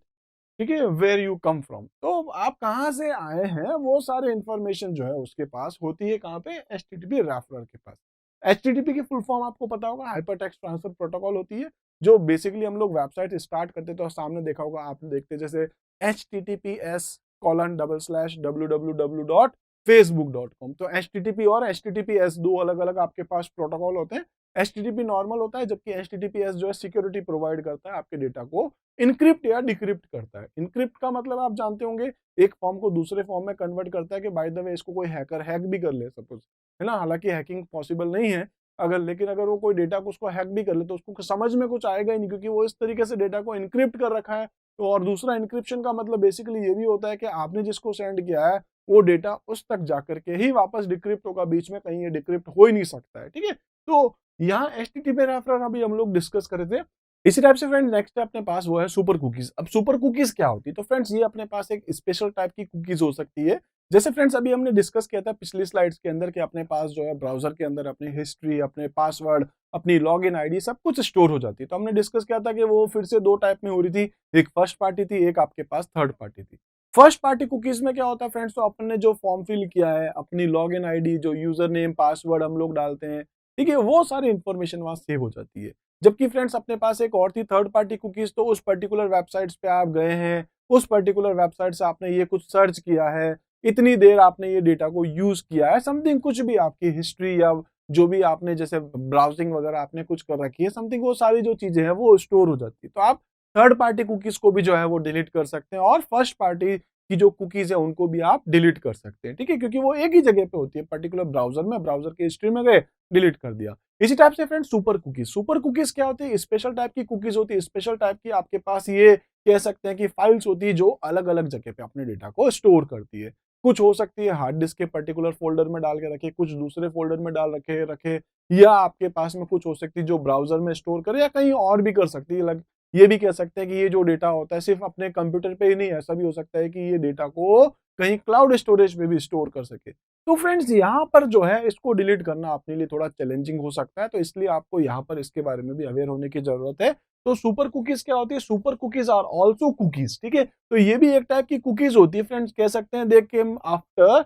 ठीक है, वेयर यू कम फ्रॉम। तो आप कहाँ से आए हैं वो सारे इंफॉर्मेशन जो है उसके पास होती है, कहाँ पे, एचटीटीपी रेफरर के पास। एचटीटीपी की फुल फॉर्म आपको पता होगा, हाइपर टेक्स्ट ट्रांसफर प्रोटोकॉल होती है, जो बेसिकली हम लोग वेबसाइट स्टार्ट करते तो सामने देखा होगा आपने, देखते जैसे https://www.facebook.com। तो एचटीटीपी और एचटीटीपीएस दो अलग अलग आपके पास प्रोटोकॉल होते हैं। एचटीटीपी नॉर्मल होता है, जबकि एचटीटीपीएस जो है सिक्योरिटी प्रोवाइड करता है, आपके डेटा को इनक्रिप्ट या डिक्रिप्ट करता है। इनक्रिप्ट का मतलब आप जानते होंगे, एक फॉर्म को दूसरे फॉर्म में कन्वर्ट करता है कि बाय द वे इसको कोई हैकर हैक भी कर ले सपोज, है ना? हालांकि हैकिंग पॉसिबल नहीं है, अगर लेकिन अगर वो कोई डेटा को उसको हैक भी कर ले तो उसको समझ में कुछ आएगा ही नहीं, क्योंकि वो इस तरीके से डेटा को इनक्रिप्ट कर रखा है। तो और दूसरा इंक्रिप्शन का मतलब बेसिकली ये भी होता है कि आपने जिसको सेंड किया है वो डेटा उस तक जाकर के ही वापस डिक्रिप्ट होगा, बीच में कहीं ये डिक्रिप्ट हो ही नहीं सकता है, ठीक है? तो यहाँ एचटीटीपी रेफरर अभी हम लोग डिस्कस कर रहे थे। इसी टाइप से फ्रेंड्स नेक्स्ट अपने पास वो है सुपर कुकीज। अब सुपर कुकीज क्या होती है? तो फ्रेंड्स ये अपने पास एक स्पेशल टाइप की कुकीज हो सकती है। जैसे फ्रेंड्स अभी हमने डिस्कस किया था पिछली स्लाइड्स के अंदर कि अपने पास जो है ब्राउजर के अंदर अपनी हिस्ट्री, अपने पासवर्ड, अपनी लॉगिन आईडी सब कुछ स्टोर हो जाती है। तो हमने डिस्कस किया था कि वो फिर से दो टाइप में हो रही थी, एक फर्स्ट पार्टी थी, एक आपके पास थर्ड पार्टी थी। फर्स्ट पार्टी कुकीज में क्या होता है फ्रेंड्स, तो अपन ने जो फॉर्म फिल किया है, अपनी लॉगिन आईडी, जो यूजर नेम पासवर्ड हम लोग डालते हैं, ठीक है, वो सारी इंफॉर्मेशन वहां सेव हो जाती है। जबकि फ्रेंड्स अपने पास एक और थी थर्ड पार्टी कुकीज, तो उस पर्टिकुलर वेबसाइट्स पे आप गए हैं, उस पर्टिकुलर वेबसाइट से आपने ये कुछ सर्च किया है, इतनी देर आपने ये डेटा को यूज किया है, समथिंग कुछ भी आपकी हिस्ट्री या जो भी आपने जैसे ब्राउजिंग वगैरह आपने कुछ कर रखी है, समथिंग वो सारी जो चीजें हैं वो स्टोर हो जाती है। तो आप थर्ड पार्टी कुकीज को भी जो है वो डिलीट कर सकते हैं और फर्स्ट पार्टी की जो कुकीज है उनको भी आप डिलीट कर सकते हैं, ठीक है, क्योंकि वो एक ही जगह पे होती है, पर्टिकुलर ब्राउजर में, ब्राउजर की हिस्ट्री में गए, डिलीट कर दिया। इसी टाइप से फ्रेंड सुपर कुकीज क्या होती है? स्पेशल टाइप की कुकीज होती है। स्पेशल टाइप की आपके पास ये कह सकते हैं कि फाइल्स होती है जो अलग अलग जगह पे अपने डेटा को स्टोर करती है। कुछ हो सकती है हार्ड डिस्क के पर्टिकुलर फोल्डर में डाल के रखे, कुछ दूसरे फोल्डर में डाल रखे रखे या आपके पास में कुछ हो सकती है जो ब्राउजर में स्टोर करे या कहीं और भी कर सकती है। ये भी कह सकते हैं कि ये जो डेटा होता है सिर्फ अपने कंप्यूटर पे ही नहीं, ऐसा भी हो सकता है कि ये डेटा को कहीं क्लाउड स्टोरेज पे भी स्टोर कर सके। तो फ्रेंड्स यहाँ पर जो है इसको डिलीट करना अपने लिए थोड़ा चैलेंजिंग हो सकता है, तो इसलिए आपको यहाँ पर इसके बारे में भी अवेयर होने की जरूरत है। तो सुपर कुकीज क्या होती है? Super cookies are also cookies, ठीक है, तो ये भी एक टाइप की कुकीज होती है फ्रेंड्स, कह सकते हैं दे केम आफ्टर,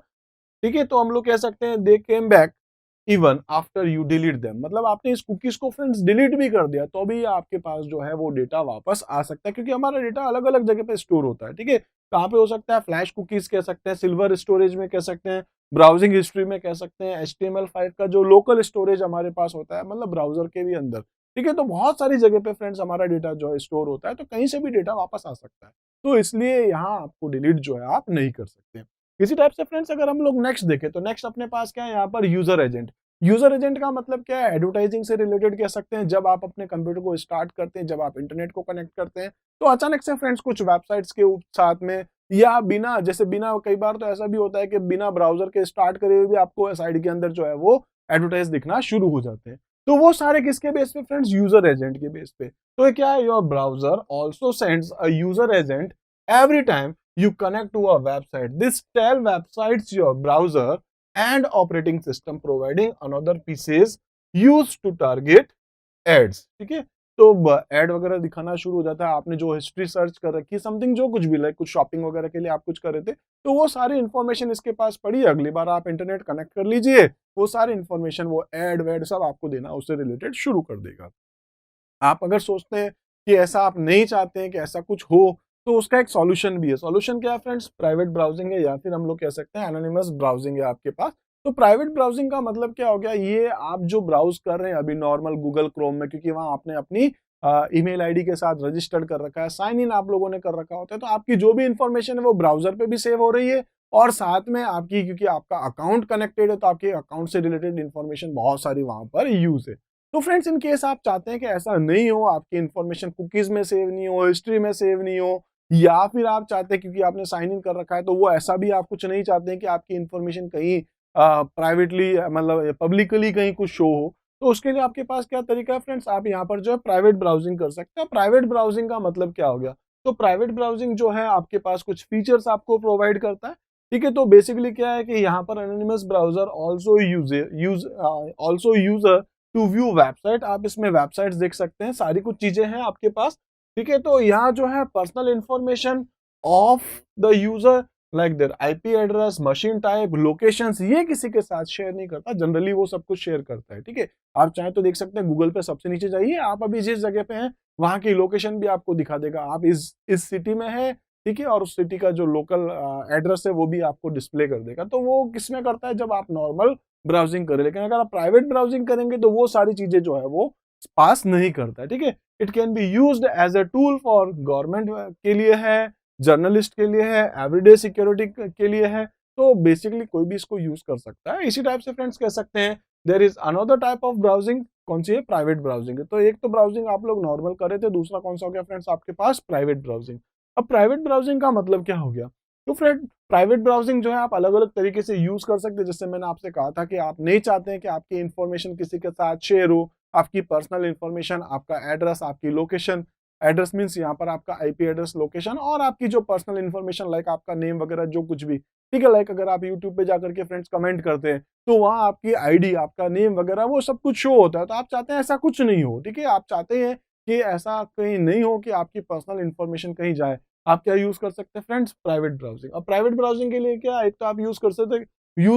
ठीक है, तो हम लोग कह सकते हैं they came back even after you delete them, मतलब आपने इस कुकीज को फ्रेंड्स डिलीट भी कर दिया तो भी आपके पास जो है वो डेटा वापस आ सकता है, क्योंकि हमारा डेटा अलग अलग जगह पे स्टोर होता है, ठीक है। कहाँ पे हो सकता है? फ्लैश कुकीज कह सकते हैं, सिल्वर स्टोरेज में कह सकते हैं, ब्राउजिंग हिस्ट्री में कह सकते हैं, HTML5 का जो लोकल स्टोरेज हमारे पास होता है, मतलब ब्राउजर के भी अंदर, ठीक है। तो बहुत सारी जगह पे फ्रेंड्स हमारा डेटा जो है स्टोर होता है, तो कहीं से भी डेटा वापस आ सकता है, तो इसलिए यहाँ आपको डिलीट जो है आप नहीं कर सकते। इसी टाइप से फ्रेंड्स अगर हम लोग नेक्स्ट देखें तो नेक्स्ट अपने पास क्या है यहाँ पर यूजर एजेंट। यूजर एजेंट का मतलब क्या है, एडवर्टाइजिंग से रिलेटेड कह सकते हैं। जब आप अपने कंप्यूटर को स्टार्ट करते हैं, जब आप इंटरनेट को कनेक्ट करते हैं, तो अचानक से फ्रेंड्स कुछ वेबसाइट्स के साथ में या बिना, जैसे बिना, कई बार तो ऐसा भी होता है कि बिना ब्राउजर के स्टार्ट करे हुए भी आपको साइड के अंदर जो है वो एडवर्टाइज दिखना शुरू हो जाते हैं। तो वो सारे किसके बेस पे फ्रेंड्स, यूजर एजेंट के बेस पे। तो ये क्या है, your browser also sends a user agent every time you connect to a website. This tell websites your browser and operating system providing another pieces used to target ads. ठीक है, तो add वगैरह दिखाना शुरू हो जाता है। आपने जो हिस्ट्री सर्च कर रखी है, समथिंग जो कुछ भी, लाइक कुछ शॉपिंग वगैरह के लिए आप कुछ कर रहे थे, तो वो सारी इन्फॉर्मेशन इसके पास पड़ी है। अगली बार आप इंटरनेट कनेक्ट कर लीजिए, वो सारी इन्फॉर्मेशन, वो एड वेड सब आपको देना उससे रिलेटेड शुरू कर देगा। आप अगर सोचते हैं कि ऐसा आप नहीं चाहते हैं कि ऐसा कुछ हो, तो उसका एक सॉल्यूशन भी है। सॉल्यूशन क्या है फ्रेंड्स, प्राइवेट ब्राउजिंग है, या फिर हम लोग कह सकते हैं एनोनिमस ब्राउजिंग है आपके पास। तो प्राइवेट ब्राउजिंग का मतलब क्या हो गया, ये आप जो ब्राउज कर रहे हैं अभी नॉर्मल गूगल क्रोम में, क्योंकि वहां आपने अपनी ईमेल आईडी के साथ रजिस्टर्ड कर रखा है, साइन इन आप लोगों ने कर रखा होता है, तो आपकी जो भी इंफॉर्मेशन है वो ब्राउजर पे भी सेव हो रही है, और साथ में आपकी, क्योंकि आपका अकाउंट कनेक्टेड है, तो आपके अकाउंट से रिलेटेड इंफॉर्मेशन बहुत सारी वहां पर यूज है। तो फ्रेंड्स इन केस आप चाहते हैं कि ऐसा नहीं हो, आपकी इंफॉर्मेशन कुकीज में सेव नहीं हो, हिस्ट्री में सेव नहीं हो, या फिर आप चाहते हैं क्योंकि आपने साइन इन कर रखा है तो वो ऐसा भी आप कुछ नहीं चाहते हैं कि आपकी इंफॉर्मेशन कहीं प्राइवेटली, मतलब पब्लिकली कहीं कुछ शो हो, तो उसके लिए आपके पास क्या तरीका है फ्रेंड्स, आप यहाँ पर जो है प्राइवेट ब्राउजिंग कर सकते हैं। प्राइवेट ब्राउजिंग का मतलब क्या हो गया, तो प्राइवेट ब्राउजिंग जो है आपके पास कुछ फीचर्स आपको प्रोवाइड करता है। ठीक है, तो बेसिकली क्या है कि यहाँ पर anonymous browser also user to view website, आप इसमें वेबसाइट्स देख सकते हैं, सारी कुछ चीजें हैं आपके पास। ठीक है, तो यहाँ जो है personal information of the user like their IP address, machine type, locations, ये किसी के साथ शेयर नहीं करता, जनरली वो सब कुछ शेयर करता है। ठीक है, आप चाहे तो देख सकते हैं गूगल पे सबसे नीचे जाइए, आप अभी जिस जगह पे हैं वहां की लोकेशन भी आपको दिखा देगा, आप इस सिटी में है, ठीक है, और उस सिटी का जो लोकल एड्रेस है वो भी आपको डिस्प्ले कर देगा। तो वो किसमें करता है, जब आप नॉर्मल ब्राउजिंग करें, लेकिन अगर आप प्राइवेट ब्राउजिंग करेंगे तो वो सारी चीजें जो है वो पास नहीं करता है। ठीक है, it can be used as a tool for government के लिए है, जर्नलिस्ट के लिए है, एवरीडे सिक्योरिटी के लिए है, तो बेसिकली कोई भी इसको यूज कर सकता है। इसी टाइप से फ्रेंड्स कह सकते हैं there is another type of browsing, कौन सी है, प्राइवेट ब्राउजिंग है। तो एक तो ब्राउजिंग आप लोग नॉर्मल कर रहे थे, दूसरा कौन सा हो गया फ्रेंड्स आपके पास, प्राइवेट ब्राउजिंग। अब प्राइवेट ब्राउजिंग का मतलब क्या हो गया, तो फ्रेंड प्राइवेट ब्राउजिंग जो है आप अलग अलग तरीके से यूज कर सकते हैं। जैसे मैंने आपसे कहा था कि आप नहीं चाहते हैं कि आपकी इंफॉर्मेशन किसी के साथ शेयर हो, आपकी पर्सनल इंफॉर्मेशन, आपका एड्रेस, आपकी लोकेशन, एड्रेस मींस यहाँ पर आपका आईपी एड्रेस, लोकेशन, और आपकी जो पर्सनल इंफॉर्मेशन लाइक आपका नेम वगैरह जो कुछ भी। ठीक है, लाइक अगर आप यूट्यूब पे जाकर के फ्रेंड्स कमेंट करते हैं तो वहाँ आपकी आईडी, आपका नेम वगैरह वो सब कुछ शो होता है। तो आप चाहते हैं ऐसा कुछ नहीं हो। ठीक है, आप चाहते हैं कि ऐसा कहीं नहीं हो कि आपकी पर्सनल इंफॉर्मेशन कहीं जाए। आप क्या यूज कर सकते हैं फ्रेंड्स, प्राइवेट ब्राउजिंग। अब प्राइवेट ब्राउजिंग के लिए क्या, एक तो आप यूज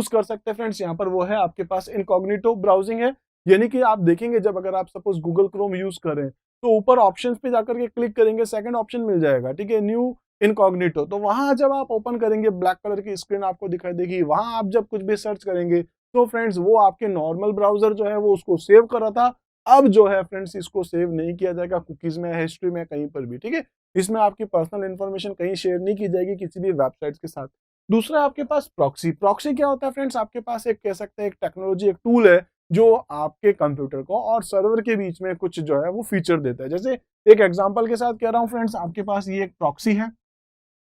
कर सकते हैं फ्रेंड्स, यहाँ पर वो है आपके पास इनकॉग्निटो ब्राउजिंग है। यानी कि आप देखेंगे जब अगर आप सपोज गूगल क्रोम यूज करें तो ऊपर ऑप्शंस पे जाकर के क्लिक करेंगे, सेकंड ऑप्शन मिल जाएगा, ठीक है, न्यू इनकॉग्निटो। तो वहां जब आप ओपन करेंगे ब्लैक कलर की स्क्रीन आपको दिखाई देगी, वहां आप जब कुछ भी सर्च करेंगे तो फ्रेंड्स वो आपके नॉर्मल ब्राउजर जो है वो उसको सेव कर रहा था, अब जो है फ्रेंड्स इसको सेव नहीं किया जाएगा कुकीज में, हिस्ट्री में, कहीं पर भी। ठीक है, इसमें आपकी पर्सनल इंफॉर्मेशन कहीं शेयर नहीं की जाएगी किसी भी वेबसाइट के साथ। दूसरा आपके पास प्रॉक्सी। प्रॉक्सी क्या होता है फ्रेंड्स, आपके पास एक कह सकते हैं एक टेक्नोलॉजी, एक टूल है जो आपके कंप्यूटर को और सर्वर के बीच में कुछ जो है वो फीचर देता है। जैसे एक एग्जांपल के साथ कह रहा हूँ फ्रेंड्स, आपके पास ये एक प्रॉक्सी है,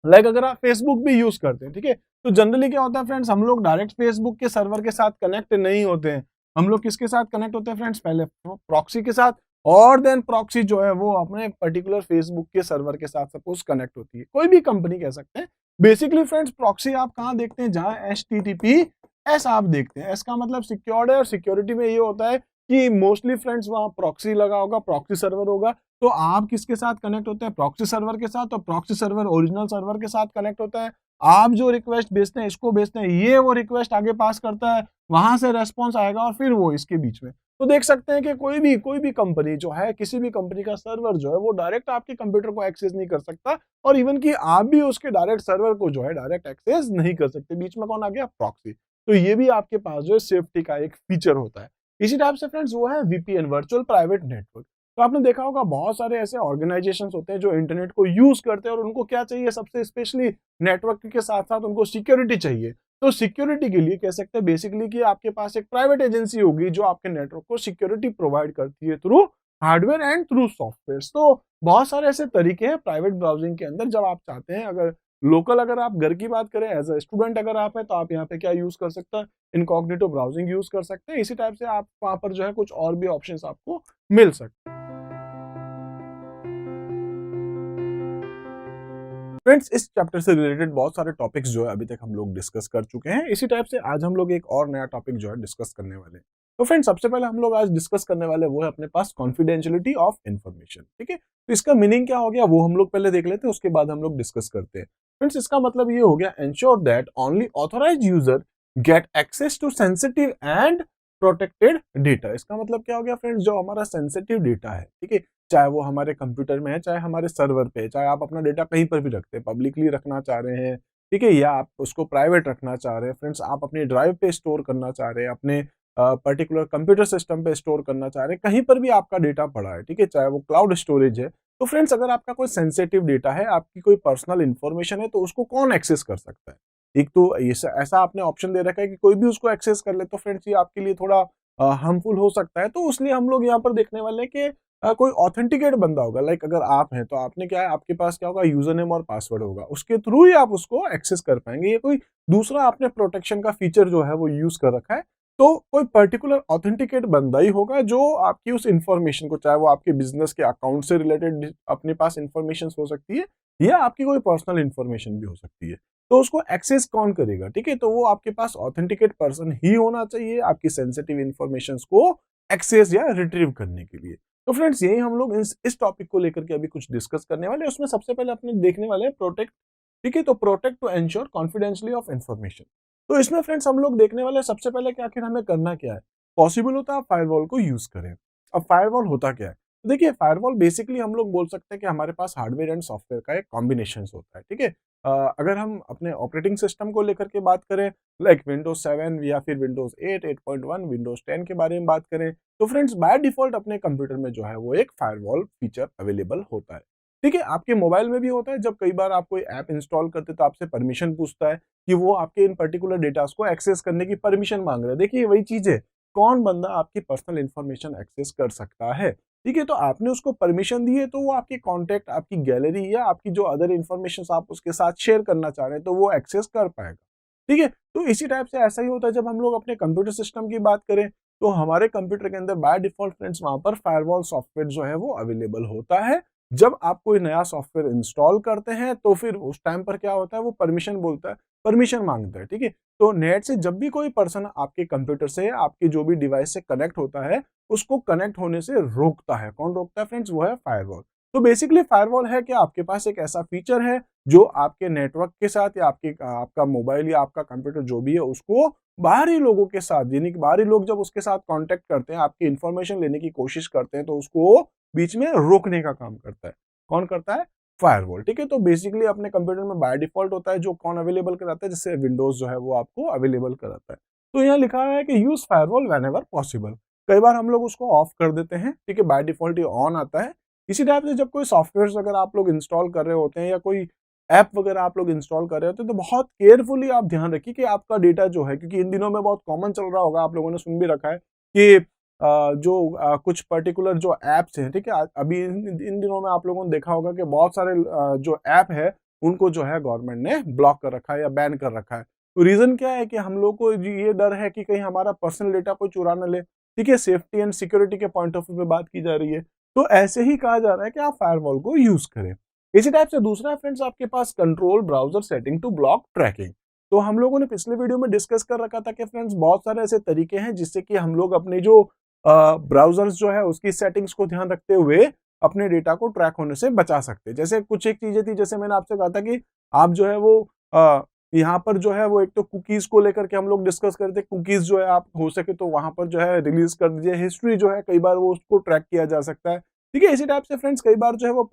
लाइक अगर आप फेसबुक भी यूज करते हैं, ठीक है, तो जनरली क्या होता है फ्रेंड्स, हम लोग डायरेक्ट फेसबुक के सर्वर के साथ कनेक्ट नहीं होते हैं। हम लोग किसके साथ कनेक्ट होते हैं फ्रेंड्स, पहले प्रॉक्सी के साथ, और देन प्रॉक्सी जो है वो अपने पर्टिकुलर फेसबुक के सर्वर के साथ सपोज कनेक्ट होती है, कोई भी कंपनी कह सकते हैं। बेसिकली फ्रेंड्स प्रॉक्सी आप कहाँ देखते हैं, जहां HTTPS आप देखते हैं, एस का मतलब सिक्योर्ड है, और सिक्योरिटी में ये होता है कि मोस्टली फ्रेंड्स वहां प्रॉक्सी लगा होगा, प्रॉक्सी सर्वर होगा। तो आप किसके साथ कनेक्ट होते हैं, प्रॉक्सी सर्वर के साथ, तो प्रॉक्सी सर्वर ओरिजिनल सर्वर के साथ कनेक्ट होता है। आप जो रिक्वेस्ट भेजते हैं, इसको भेजते हैं, ये वो रिक्वेस्ट आगे पास करता है, वहां से रेस्पॉन्स आएगा और फिर वो इसके बीच में। तो देख सकते हैं कि कोई भी कंपनी जो है, किसी भी कंपनी का सर्वर जो है वो डायरेक्ट आपके कंप्यूटर को एक्सेस नहीं कर सकता, और इवन कि आप भी उसके डायरेक्ट सर्वर को जो है डायरेक्ट एक्सेस नहीं कर सकते। बीच में कौन आ गया, प्रॉक्सी। तो ये भी आपके पास जो है सेफ्टी का एक फीचर होता है। इसी टाइप से फ्रेंड्स वो है VPN, वर्चुअल प्राइवेट नेटवर्क। तो आपने देखा होगा बहुत सारे ऐसे ऑर्गेनाइजेशंस होते हैं जो इंटरनेट को यूज करते हैं और उनको क्या चाहिए, सबसे स्पेशली नेटवर्क के साथ साथ उनको सिक्योरिटी चाहिए। तो सिक्योरिटी के लिए कह सकते हैं बेसिकली कि आपके पास एक प्राइवेट एजेंसी होगी जो आपके नेटवर्क को सिक्योरिटी प्रोवाइड करती है through hardware and through software. तो बहुत सारे ऐसे तरीके हैं प्राइवेट ब्राउजिंग के अंदर, जब आप चाहते हैं, अगर लोकल अगर आप घर की बात करें, एज अ स्टूडेंट अगर आप हैं तो आप यहाँ पे क्या यूज कर सकते हैं, इनकॉग्निटो ब्राउजिंग यूज कर सकते हैं। इसी टाइप से आप वहां पर जो है कुछ और भी ऑप्शंस आपको मिल सकते हैं। फ्रेंड्स, इस चैप्टर से रिलेटेड बहुत सारे टॉपिक्स जो है अभी तक हम लोग डिस्कस कर चुके हैं। इसी टाइप से आज हम लोग एक और नया टॉपिक जो है डिस्कस करने वाले हैं। तो फ्रेंड्स, सबसे पहले हम लोग आज डिस्कस करने वाले वो है अपने पास कॉन्फिडेंशियलिटी ऑफ इन्फॉर्मेशन। ठीक है, तो इसका मीनिंग क्या हो गया वो हम लोग पहले देख लेते हैं, उसके बाद हम लोग डिस्कस करते हैं। फ्रेंड्स, इसका मतलब ये हो गया, ensure that only authorized user get access to sensitive and protected data. इसका मतलब क्या हो गया फ्रेंड्स, जो हमारा सेंसिटिव डेटा है, ठीक है, चाहे वो हमारे कंप्यूटर में है, चाहे हमारे सर्वर पे है, चाहे आप अपना डेटा कहीं पर भी रखते हैं, पब्लिकली रखना चाह रहे हैं, ठीक है, या आप उसको प्राइवेट रखना चाह रहे हैं, फ्रेंड्स आप अपनी ड्राइव पे स्टोर करना चाह रहे हैं, अपने पर्टिकुलर कंप्यूटर सिस्टम पे स्टोर करना चाह रहे हैं, कहीं पर भी आपका डेटा पड़ा है, ठीक है, चाहे वो क्लाउड स्टोरेज है। तो फ्रेंड्स, अगर आपका कोई सेंसिटिव डेटा है, आपकी कोई पर्सनल इंफॉर्मेशन है, तो उसको कौन एक्सेस कर सकता है? एक तो ऐसा आपने ऑप्शन दे रखा है कि कोई भी उसको एक्सेस कर ले, तो फ्रेंड्स ये आपके लिए थोड़ा हार्मफुल हो सकता है। तो इसलिए हम लोग यहाँ पर देखने वाले हैं कि कोई ऑथेंटिकेट बंदा होगा, लाइक अगर आप हैं तो आपने क्या है, आपके पास क्या होगा, यूजर नेम और पासवर्ड होगा, उसके थ्रू ही आप उसको एक्सेस कर पाएंगे। ये कोई दूसरा आपने प्रोटेक्शन का फीचर जो है वो यूज कर रखा है। तो कोई पर्टिकुलर ऑथेंटिकेट बंदा ही होगा जो आपकी उस इंफॉर्मेशन को, चाहे वो आपके बिजनेस के अकाउंट से रिलेटेड अपने पास इंफॉर्मेशन हो सकती है, या आपकी कोई पर्सनल इंफॉर्मेशन भी हो सकती है, तो उसको एक्सेस कौन करेगा? ठीक है, तो वो आपके पास ऑथेंटिकेट पर्सन ही होना चाहिए आपकी सेंसिटिव इंफॉर्मेशन को एक्सेस या रिट्रीव करने के लिए। तो फ्रेंड्स, यही हम लोग इस टॉपिक को लेकर के अभी कुछ डिस्कस करने वाले हैं। उसमें सबसे पहले अपने देखने वाले हैं प्रोटेक्ट। ठीक है, तो protect to ensure confidentially of information. तो इसमें फ्रेंड्स हम लोग देखने वाले हैं सबसे पहले कि आखिर हमें करना क्या है। पॉसिबल होता है आप फायरवॉल को यूज करें। अब फायरवॉल होता क्या है? तो देखिए, फायरवॉल बेसिकली हम लोग बोल सकते हैं कि हमारे पास हार्डवेयर एंड सॉफ्टवेयर का एक कॉम्बिनेशन होता है। ठीक है, अगर हम अपने ऑपरेटिंग सिस्टम को लेकर के बात करें, लाइक विंडोज 7 या फिर विंडोज 8, 8.1, विंडोज 10 के बारे में बात करें, तो फ्रेंड्स बाय डिफॉल्ट अपने कंप्यूटर में जो है वो एक फायरवॉल फीचर अवेलेबल होता है। ठीक है, आपके मोबाइल में भी होता है। जब कई बार आप कोई ऐप इंस्टॉल करते तो आपसे परमिशन पूछता है कि वो आपके इन पर्टिकुलर डेटास को एक्सेस करने की परमिशन मांग रहा है। देखिए, वही चीज है, कौन बंदा आपकी पर्सनल इंफॉर्मेशन एक्सेस कर सकता है। ठीक है, तो आपने उसको परमिशन दी है, तो वो आपके कॉन्टैक्ट, आपकी गैलरी या आपकी जो अदर इन्फॉर्मेशन आप उसके साथ शेयर करना चाह रहे हैं, तो वो एक्सेस कर पाएगा। ठीक है, तो इसी टाइप से ऐसा ही होता है जब हम लोग अपने कंप्यूटर सिस्टम की बात करें, तो हमारे कंप्यूटर के अंदर बाय डिफॉल्ट फ्रेंड्स वहां पर फायरवॉल सॉफ्टवेयर जो है वो अवेलेबल होता है। जब आप कोई नया सॉफ्टवेयर इंस्टॉल करते हैं तो फिर उस टाइम पर क्या होता है, वो परमिशन बोलता है, परमिशन मांगता है। ठीक है, तो नेट से जब भी कोई पर्सन आपके कंप्यूटर से, आपके जो भी डिवाइस से कनेक्ट होता है, उसको कनेक्ट होने से रोकता है। कौन रोकता है फ्रेंड्स? वो है फायरवॉल। तो बेसिकली फायरवॉल है कि आपके पास एक ऐसा फीचर है जो आपके नेटवर्क के साथ या आपका मोबाइल या आपका कंप्यूटर जो भी है उसको बाहरी लोगों के साथ, यानी कि बाहरी लोग जब उसके साथ कांटेक्ट करते हैं, आपकी इंफॉर्मेशन लेने की कोशिश करते हैं, तो उसको बीच में रोकने का काम करता है। कौन करता है? फायरवॉल। ठीक है, तो बेसिकली अपने कंप्यूटर में बाय डिफॉल्ट होता है जो कौन अवेलेबल कराता है, जैसे विंडोज जो है वो आपको अवेलेबल कराता है। तो यहाँ लिखा है कि use firewall when ever possible. कई बार हम लोग उसको ऑफ कर देते हैं, ठीक है, बाय डिफॉल्ट ये ऑन आता है। इसी टाइप से जब कोई सॉफ्टवेयर अगर आप लोग इंस्टॉल कर रहे होते हैं या कोई ऐप वगैरह आप लोग इंस्टॉल कर रहे होते हैं, तो बहुत केयरफुली आप ध्यान रखिए कि आपका डेटा जो है, क्योंकि इन दिनों में बहुत कॉमन चल रहा होगा, आप लोगों ने सुन भी रखा है कि कुछ पर्टिकुलर जो ऐप्स हैं, ठीक है, अभी इन दिनों में आप लोगों ने देखा होगा कि बहुत सारे जो ऐप है उनको जो है गवर्नमेंट ने ब्लॉक कर रखा है या बैन कर रखा है। तो रीजन क्या है कि हम लोग को ये डर है कि कहीं हमारा पर्सनल डेटा कोई चुरा न ले। ठीक है, सेफ्टी एंड सिक्योरिटी के पॉइंट ऑफ व्यू पे बात की जा रही है। तो ऐसे ही कहा जा रहा है कि आप फायरवॉल को यूज करें। इसी टाइप से दूसरा फ्रेंड्स आपके पास control browser setting to block tracking. तो हम लोगों ने पिछले वीडियो में डिस्कस कर रखा था कि फ्रेंड्स बहुत सारे ऐसे तरीके हैं जिससे कि हम लोग अपने जो ब्राउजर्स जो है उसकी सेटिंग्स को ध्यान रखते हुए अपने डेटा को ट्रैक होने से बचा सकते हैं। जैसे कुछ एक चीजें थी, जैसे मैंने आपसे कहा था कि आप जो है वो यहाँ पर जो है वो एक तो कुकीज को लेकर के हम लोग डिस्कस करते, कुकीज जो है आप हो सके तो वहां पर जो है रिलीज कर दीजिए। हिस्ट्री जो है कई बार वो उसको ट्रैक किया जा सकता है। ठीक है, इसी टाइप से फ्रेंड्स कई बार जो है वो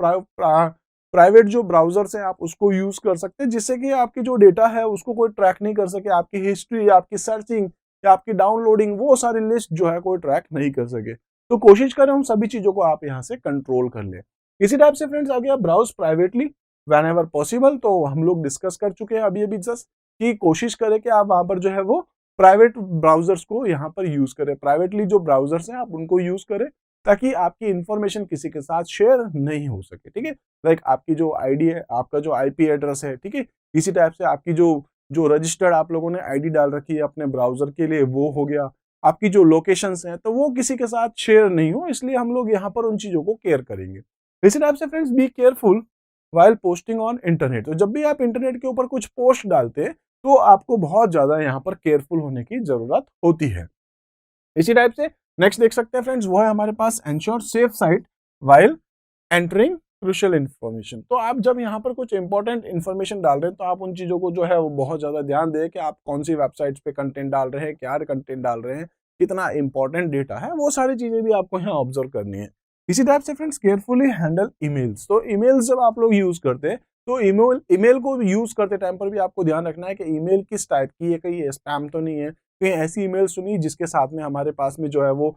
प्राइवेट जो ब्राउजर्स है आप उसको यूज कर सकते हैं, जिससे कि आपकी जो डेटा है उसको कोई ट्रैक नहीं कर सके, आपकी हिस्ट्री, आपकी सर्चिंग या आपकी डाउनलोडिंग, वो सारी लिस्ट जो है कोई ट्रैक नहीं कर सके। तो कोशिश करें उन सभी चीजों को आप यहाँ से कंट्रोल कर ले। इसी टाइप से फ्रेंड्स आ गया browse privately whenever possible. तो हम लोग डिस्कस कर चुके हैं अभी अभी जस्ट कि कोशिश करें कि आप वहां पर जो है वो प्राइवेट ब्राउजर्स को यहाँ पर यूज करें, प्राइवेटली जो ब्राउजर्स हैं आप उनको यूज करें ताकि आपकी इंफॉर्मेशन किसी के साथ शेयर नहीं हो सके। ठीक है, लाइक आपकी जो आईडी है, आपका जो आईपी एड्रेस है, ठीक है, इसी टाइप से आपकी जो जो रजिस्टर्ड आप लोगों ने आईडी डाल रखी है अपने ब्राउजर के लिए वो हो गया, आपकी जो लोकेशंस हैं तो वो किसी के साथ शेयर नहीं हो, इसलिए हम लोग यहाँ पर उन चीजों को केयर करेंगे। इसी टाइप से friends be careful while posting on internet. तो जब भी आप इंटरनेट के ऊपर कुछ पोस्ट डालते हैं तो आपको बहुत ज्यादा यहाँ पर केयरफुल होने की जरूरत होती है। इसी टाइप से नेक्स्ट देख सकते हैं फ्रेंड्स, वो है हमारे पास ensure safe site while entering crucial information. तो आप जब यहाँ पर कुछ इंपॉर्टेंट इन्फॉर्मेशन डाल रहे हैं तो आप उन चीजों को जो है वो बहुत ज्यादा ध्यान दें कि आप कौन सी वेबसाइट्स पे कंटेंट डाल रहे हैं, क्या कंटेंट डाल रहे हैं, कितना इंपॉर्टेंट डेटा है, वो सारी चीजें भी आपको यहाँ ऑब्जर्व करनी है। इसी टाइप से फ्रेंड्स केयरफुली हैंडल ईमेल्स। तो ईमेल्स जब आप लोग यूज करते हैं तो ईमेल को यूज करते टाइम पर भी आपको ध्यान रखना है कि ईमेल किस टाइप की है, कहीं स्पैम तो नहीं है, कहीं ऐसी ईमेल्स तो नहीं जिसके साथ में हमारे पास में जो है वो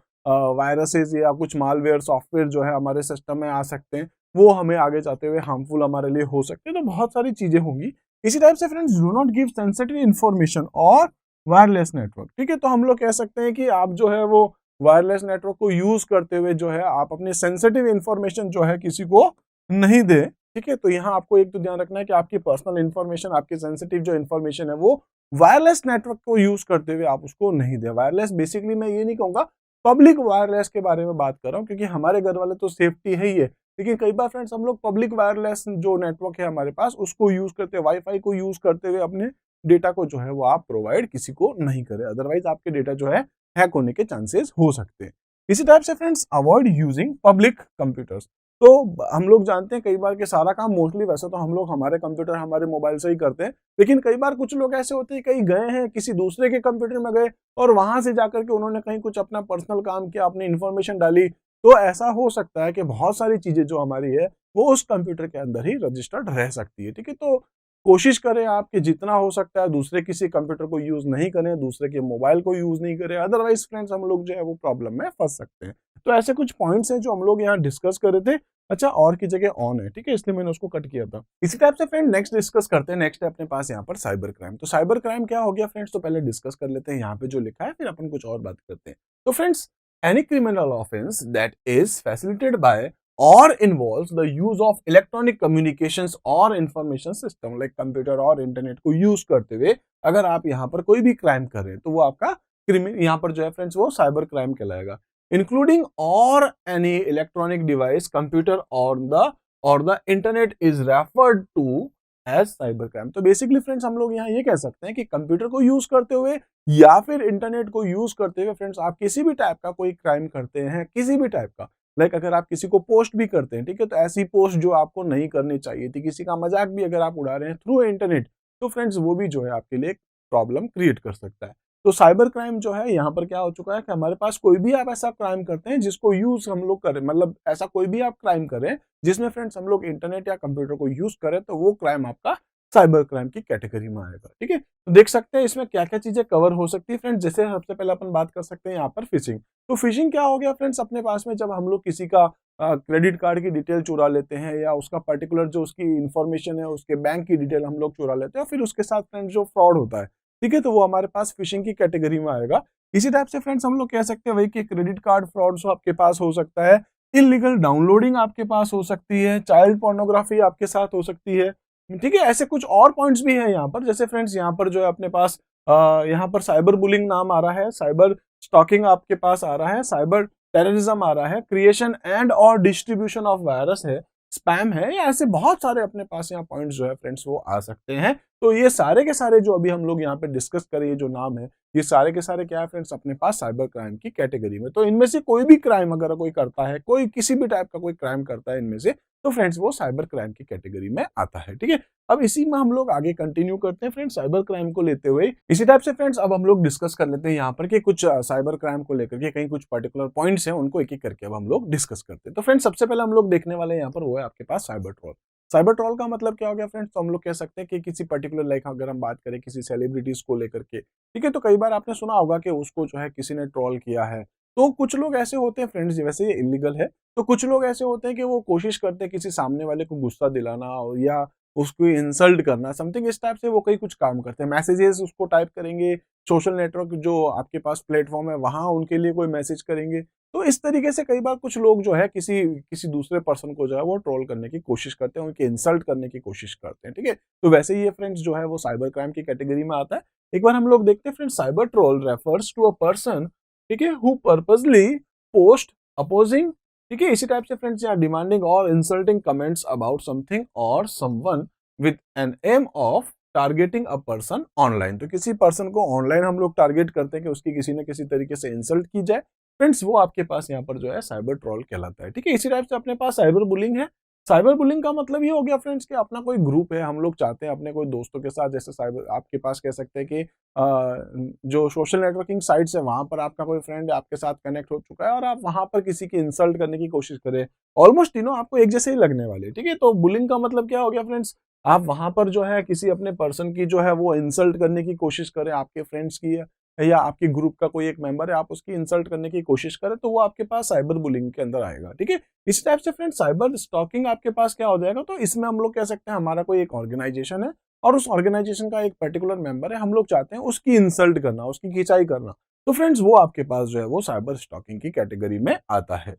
वायरसेस या कुछ मालवेयर सॉफ्टवेयर जो है हमारे सिस्टम में आ सकते हैं, वो हमें आगे जाते हुए हार्मफुल हमारे लिए हो सकते हैं। तो बहुत सारी चीजें होंगी। इसी टाइप से friends do not give sensitive information और वायरलेस नेटवर्क। ठीक है, तो हम लोग कह सकते हैं कि आप जो है वो वायरलेस नेटवर्क को यूज करते हुए जो है आप अपनी सेंसिटिव इन्फॉर्मेशन जो है किसी को नहीं दे। ठीक है, तो यहाँ आपको एक तो ध्यान रखना है कि आपकी पर्सनल इन्फॉर्मेशन, आपकी सेंसिटिव जो इन्फॉर्मेशन है वो वायरलेस नेटवर्क को यूज करते हुए आप उसको नहीं दे। वायरलेस बेसिकली मैं ये नहीं कहूंगा, पब्लिक वायरलेस के बारे में बात कर रहा हूँ, क्योंकि हमारे घर वाले तो सेफ्टी है ही है, लेकिन कई बार फ्रेंड्स हम लोग पब्लिक वायरलेस जो नेटवर्क है हमारे पास उसको यूज करते हुए, वाईफाई को यूज करते हुए अपने डेटा को जो है वो आप प्रोवाइड किसी को नहीं करें, अदरवाइज आपके डेटा जो है हैक होने के चांसेस हो सकते हैं। इसी टाइप से friends avoid using public computers. तो हम लोग जानते हैं कई बार कि सारा काम मोस्टली वैसे तो हम लोग हमारे कंप्यूटर हमारे मोबाइल से ही करते हैं, लेकिन कई बार कुछ लोग ऐसे होते हैं कहीं गए हैं किसी दूसरे के कंप्यूटर में गए और वहां से जाकर के उन्होंने कहीं कुछ अपना पर्सनल काम किया, अपनी इंफॉर्मेशन डाली, तो ऐसा हो सकता है कि बहुत सारी चीजें जो हमारी है वो उस कंप्यूटर के अंदर ही रजिस्टर्ड रह सकती है। ठीक है, तो कोशिश करें आप कि जितना हो सकता है दूसरे किसी कंप्यूटर को यूज नहीं करें, दूसरे के मोबाइल को यूज नहीं करें, अदरवाइज फ्रेंड्स हम लोग जो है वो प्रॉब्लम में फंस सकते हैं। तो ऐसे कुछ पॉइंट्स हैं जो हम लोग यहाँ डिस्कस कर रहे थे। अच्छा, और की जगह ऑन है, ठीक है, इसलिए मैंने उसको कट किया था। इसी टाइप से फ्रेंड नेक्स्ट डिस्कस करते हैं। नेक्स्ट है अपने पास यहाँ पर साइबर क्राइम। तो साइबर क्राइम क्या हो गया फ्रेंड्स, तो पहले डिस्कस कर लेते हैं यहाँ पे जो लिखा है, फिर अपन कुछ और बात करते हैं। तो friends any criminal offence that is facilitated bye or involves the use of electronic communications और information system like कंप्यूटर और इंटरनेट को यूज करते हुए अगर आप यहाँ पर कोई भी क्राइम कर रहे हैं तो वो आपका क्रिमिनल यहाँ पर जो है फ्रेंड्स वो साइबर क्राइम कहलाएगा। इंक्लूडिंग और एनी इलेक्ट्रॉनिक डिवाइस कंप्यूटर और the internet is referred to as cyber crime. तो बेसिकली फ्रेंड्स हम लोग यहाँ ये कह सकते हैं कि कंप्यूटर को यूज करते हुए या फिर इंटरनेट को यूज करते हुए फ्रेंड्स आप किसी भी टाइप का कोई क्राइम करते हैं, किसी भी टाइप का, लाइक अगर आप किसी को पोस्ट भी करते हैं, ठीक है, तो ऐसी पोस्ट जो आपको नहीं करनी चाहिए थी, किसी का मजाक भी अगर आप उड़ा रहे हैं थ्रू इंटरनेट, तो फ्रेंड्स वो भी जो है आपके लिए प्रॉब्लम क्रिएट कर सकता है। तो साइबर क्राइम जो है यहाँ पर क्या हो चुका है कि हमारे पास कोई भी आप ऐसा क्राइम करते हैं जिसको यूज हम लोग करें, मतलब ऐसा कोई भी आप क्राइम करें जिसमें फ्रेंड्स हम लोग इंटरनेट या कंप्यूटर को यूज करें, तो वो क्राइम आपका साइबर क्राइम की कैटेगरी में आएगा। ठीक है, तो देख सकते हैं इसमें क्या क्या चीजें कवर हो सकती है फ्रेंड्स। जैसे सबसे पहले अपन बात कर सकते हैं यहाँ पर फिशिंग। तो फिशिंग क्या हो गया फ्रेंड्स, अपने पास में जब हम लोग किसी का क्रेडिट कार्ड की डिटेल चुरा लेते हैं या उसका पर्टिकुलर जो उसकी इंफॉर्मेशन है उसके बैंक की डिटेल हम लोग चुरा लेते हैं, फिर उसके साथ फ्रेंड्स जो फ्रॉड होता है, ठीक है, तो वो हमारे पास फिशिंग की कैटेगरी में आएगा। इसी टाइप से फ्रेंड्स हम लोग कह सकते हैं वही कि क्रेडिट कार्ड फ्रॉड आपके पास हो सकता है, इलीगल डाउनलोडिंग आपके पास हो सकती है, चाइल्ड पोर्नोग्राफी आपके साथ हो सकती है। ठीक है, ऐसे कुछ और पॉइंट्स भी हैं यहाँ पर। जैसे फ्रेंड्स यहाँ पर जो है अपने पास यहाँ पर साइबर बुलिंग नाम आ रहा है, साइबर स्टॉकिंग आपके पास आ रहा है, साइबर टेररिज्म आ रहा है, क्रिएशन एंड और डिस्ट्रीब्यूशन ऑफ वायरस है, स्पैम है, या ऐसे बहुत सारे अपने पास यहाँ पॉइंट्स जो है फ्रेंड्स वो आ सकते हैं। तो ये सारे के सारे जो अभी हम लोग यहाँ पे डिस्कस करें, ये जो नाम है, ये सारे के सारे क्या है फ्रेंड्स अपने पास साइबर क्राइम की कैटेगरी में। तो इनमें से कोई भी क्राइम अगर कोई करता है, कोई किसी भी टाइप का कोई क्राइम करता है इनमें से, तो फ्रेंड्स वो साइबर क्राइम की कैटेगरी में आता है। ठीक है, अब इसी में हम लोग आगे कंटिन्यू करते हैं फ्रेंड्स साइबर क्राइम को लेते हुए। इसी टाइप से फ्रेंड्स अब हम लोग डिस्कस कर लेते हैं यहाँ पर कि कुछ साइबर क्राइम को लेकर के कहीं कुछ पर्टिकुलर पॉइंट्स हैं, उनको एक एक करके अब हम लोग डिस्कस करते हैं। तो फ्रेंड्स सबसे पहले हम लोग देखने वाले यहाँ पर वो है आपके पास साइबर ट्रोल। साइबर ट्रोल का मतलब क्या हो गया फ्रेंड्स, तो हम लोग कह सकते हैं कि किसी पर्टिकुलर लाइक अगर हम बात करें किसी सेलिब्रिटीज को लेकर के, ठीक है, तो कई बार आपने सुना होगा कि उसको जो है किसी ने ट्रोल किया है, तो कुछ लोग ऐसे होते हैं फ्रेंड्स, वैसे ये इलीगल है, तो कुछ लोग ऐसे होते हैं कि वो कोशिश करते हैं किसी सामने वाले को गुस्सा दिलाना या उसको इंसल्ट करना, समथिंग इस टाइप से वो कई कुछ काम करते हैं। मैसेजेस उसको टाइप करेंगे, सोशल नेटवर्क जो आपके पास प्लेटफॉर्म है वहां उनके लिए कोई मैसेज करेंगे। तो इस तरीके से कई बार कुछ लोग जो है किसी किसी दूसरे पर्सन को जो है वो ट्रोल करने की कोशिश करते हैं, उनकी इंसल्ट करने की कोशिश करते हैं, ठीक है। तो वैसे ही ये फ्रेंड्स जो है वो साइबर क्राइम की कैटेगरी में आता है। एक बार हम लोग देखते हैं friends, cyber troll refers to a person, ठीक है, हु पर्पसली पोस्ट अपोजिंग, ठीक है, इसी टाइप से फ्रेंड्स यहाँ डिमांडिंग और इंसल्टिंग कमेंट्स अबाउट समथिंग और someone with an aim of targeting a person online. तो किसी पर्सन को ऑनलाइन हम लोग टारगेट करते हैं कि उसकी किसी न किसी तरीके से इंसल्ट की जाए, फ्रेंड्स वो आपके पास यहाँ पर जो है साइबर ट्रोल कहलाता है, ठीक है। इसी टाइप से अपने पास साइबर बुलिंग है। साइबर बुलिंग का मतलब ये हो गया फ्रेंड्स कि अपना कोई ग्रुप है, हम लोग चाहते हैं अपने कोई दोस्तों के साथ, जैसे साइबर आपके पास कह सकते हैं कि जो सोशल नेटवर्किंग साइट्स है वहां पर आपका कोई फ्रेंड आपके साथ कनेक्ट हो चुका है और आप वहां पर किसी की इंसल्ट करने की कोशिश करें, ऑलमोस्ट तीनों आपको एक जैसे ही लगने वाले, ठीक है। तो बुलिंग का मतलब क्या हो गया फ्रेंड्स, आप वहां पर जो है किसी अपने पर्सन की जो है वो इंसल्ट करने की कोशिश करें, आपके फ्रेंड्स की या आपके ग्रुप का कोई एक मेंबर है, आप उसकी इंसल्ट करने की कोशिश करें, तो वो आपके पास साइबर बुलिंग के अंदर आएगा, ठीक है। इस टाइप से फ्रेंड साइबर स्टॉकिंग आपके पास क्या हो जाएगा, तो इसमें हम लोग कह सकते हैं हमारा कोई एक ऑर्गेनाइजेशन है और उस ऑर्गेनाइजेशन का एक पर्टिकुलर मेंबर है, हम लोग चाहते हैं उसकी इंसल्ट करना, उसकी खिंचाई करना, तो फ्रेंड्स वो आपके पास जो है वो साइबर स्टॉकिंग की कैटेगरी में आता है।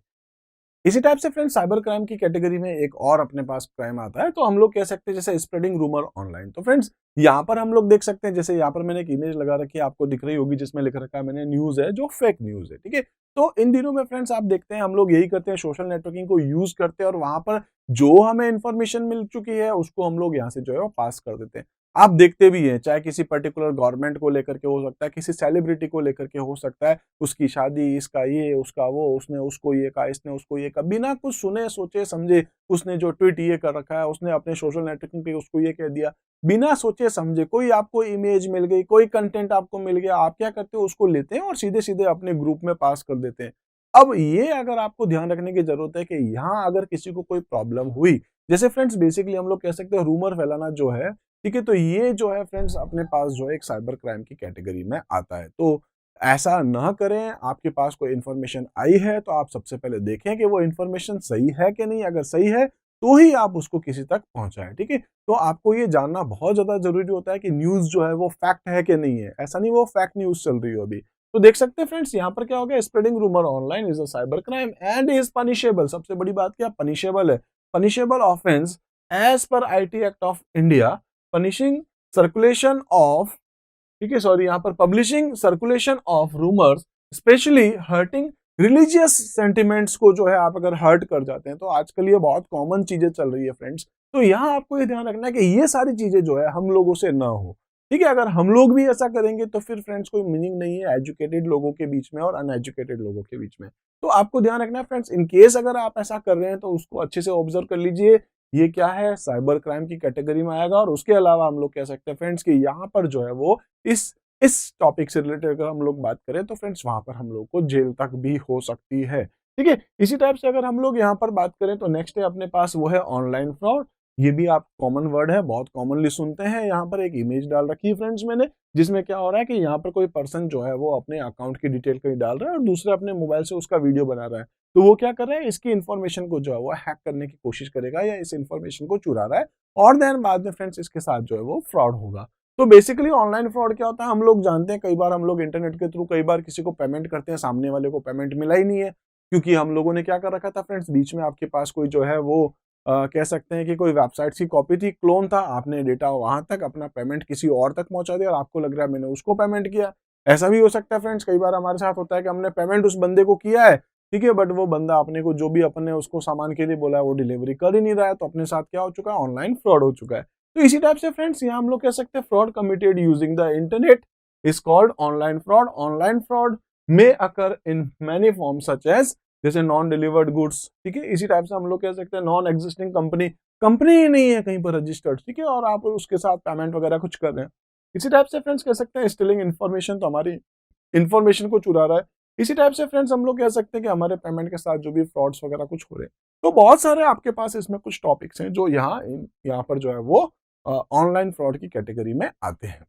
इसी टाइप से फ्रेंड्स साइबर क्राइम की कैटेगरी में एक और अपने पास क्राइम आता है, तो हम लोग कह सकते हैं जैसे स्प्रेडिंग रूमर ऑनलाइन। तो फ्रेंड्स यहाँ पर हम लोग देख सकते हैं, जैसे यहाँ पर मैंने एक इमेज लगा रखी है, आपको दिख रही होगी, जिसमें लिख रखा है मैंने न्यूज है जो फेक न्यूज है, ठीक है। तो इन दिनों में फ्रेंड्स आप देखते हैं हम लोग यही करते हैं, सोशल नेटवर्किंग को यूज करते हैं और वहां पर जो हमें इन्फॉर्मेशन मिल चुकी है उसको हम लोग यहाँ से जो है वो पास कर देते हैं। आप देखते भी हैं, चाहे किसी पर्टिकुलर गवर्नमेंट को लेकर के हो सकता है, किसी सेलिब्रिटी को लेकर के हो सकता है, उसकी शादी, इसका ये, उसका वो, उसने उसको ये कहा, इसने उसको ये कहा, बिना कुछ सुने सोचे समझे उसने जो ट्वीट ये कर रखा है, उसने अपने सोशल नेटवर्किंग पे उसको ये कह दिया, बिना सोचे समझे कोई आपको इमेज मिल गई, कोई कंटेंट आपको मिल गया, आप क्या करते हो, उसको लेते हैं और सीधे सीधे अपने ग्रुप में पास कर देते हैं। अब ये अगर आपको ध्यान रखने की जरूरत है कि यहाँ अगर किसी को कोई प्रॉब्लम हुई, जैसे फ्रेंड्स बेसिकली हम लोग कह सकते हैं रूमर फैलाना जो है, ठीक है, तो ये जो है फ्रेंड्स अपने पास जो है एक साइबर क्राइम की कैटेगरी में आता है। तो ऐसा ना करें, आपके पास कोई इन्फॉर्मेशन आई है तो आप सबसे पहले देखें कि वो इन्फॉर्मेशन सही है कि नहीं, अगर सही है तो ही आप उसको किसी तक पहुंचाएं, ठीक है। तो आपको ये जानना बहुत ज्यादा जरूरी होता है कि न्यूज जो है वो फैक्ट है कि नहीं है, ऐसा नहीं वो फैक्ट न्यूज चल रही हो अभी। तो देख सकते हैं फ्रेंड्स यहाँ पर क्या हो गया, spreading rumour online is a cyber crime and is punishable. सबसे बड़ी बात क्या, पनिशेबल है, punishable offence as per IT act of India, punishing circulation of, ठीक है, सॉरी, यहाँ पर publishing circulation of rumours specially hurting religious sentiments को जो है आप अगर हर्ट कर जाते हैं, तो आजकल ये बहुत कॉमन चीजें चल रही है फ्रेंड्स। तो यहाँ आपको ये ध्यान रखना है कि ये सारी चीजें जो है हम लोगों से ना हो, ठीक है। अगर हम लोग भी ऐसा करेंगे तो फिर फ्रेंड्स कोई मीनिंग नहीं है एजुकेटेड लोगों के बीच में और अनएजुकेटेड लोगों के बीच में। तो आपको ध्यान रखना है फ्रेंड्स, इन केस अगर आप ऐसा कर रहे हैं तो उसको अच्छे से ऑब्जर्व कर लीजिए, ये क्या है, साइबर क्राइम की कैटेगरी में आएगा। और उसके अलावा हम लोग कह सकते हैं फ्रेंड्स कि यहाँ पर जो है वो इस टॉपिक से रिलेटेड अगर हम लोग बात करें तो फ्रेंड्स वहां पर हम लोग को जेल तक भी हो सकती है, ठीक है। इसी टाइप से अगर हम लोग यहाँ पर बात करें तो नेक्स्ट है अपने पास वो है ऑनलाइन फ्रॉड। ये भी आप कॉमन वर्ड है, बहुत कॉमनली सुनते हैं। यहाँ पर एक इमेज डाल रखी है फ्रेंड्स मैंने, जिसमें क्या हो रहा है कि यहाँ पर कोई पर्सन जो है वो अपने अकाउंट की डिटेल कहीं डाल रहा है और दूसरा अपने मोबाइल से उसका वीडियो बना रहा है। तो वो क्या कर रहा है, इसकी इन्फॉर्मेशन को जो है वो हैक करने की कोशिश करेगा या इस इन्फॉर्मेशन को चुरा रहा है और देन बाद में फ्रेंड्स इसके साथ जो है वो फ्रॉड होगा। तो बेसिकली ऑनलाइन फ्रॉड क्या होता है, हम लोग जानते हैं, कई बार हम लोग इंटरनेट के थ्रू कई बार किसी को पेमेंट करते हैं, सामने वाले को पेमेंट मिला ही नहीं है, क्योंकि हम लोगों ने क्या कर रखा था फ्रेंड्स, बीच में आपके पास कोई जो है वो कह सकते हैं कि कोई वेबसाइट की कॉपी थी, क्लोन था, आपने डेटा वहां तक अपना पेमेंट किसी और तक पहुंचा दिया और आपको लग रहा है मैंने उसको पेमेंट किया। ऐसा भी हो सकता है फ्रेंड्स, कई बार हमारे साथ होता है कि हमने पेमेंट उस बंदे को किया है, ठीक है, बट वो बंदा अपने को जो भी अपने उसको सामान के लिए बोला है वो डिलीवरी कर ही नहीं रहा है, तो अपने साथ क्या हो चुका है, ऑनलाइन फ्रॉड हो चुका है। तो इसी टाइप से फ्रेंड्स यहाँ हम लोग कह सकते हैं fraud committed using the internet is called online fraud. Online fraud में occur in many form such as, जैसे नॉन डिलीवर्ड गुड्स, ठीक है। इसी टाइप से हम लोग कह सकते हैं नॉन एग्जिस्टिंग कंपनी, कंपनी ही नहीं है कहीं पर रजिस्टर्ड, ठीक है, और आप उसके साथ पेमेंट वगैरह कुछ कर रहे हैं। इसी टाइप से फ्रेंड्स कह सकते हैं स्टीलिंग इन्फॉर्मेशन, तो हमारी इन्फॉर्मेशन को चुरा रहा है। इसी टाइप से फ्रेंड्स हम लोग कह सकते हैं कि हमारे पेमेंट के साथ जो भी फ्रॉड्स वगैरह कुछ हो रहे हैं। तो बहुत सारे आपके पास इसमें कुछ टॉपिक्स हैं जो यहाँ पर जो है वो ऑनलाइन फ्रॉड की कैटेगरी में आते हैं।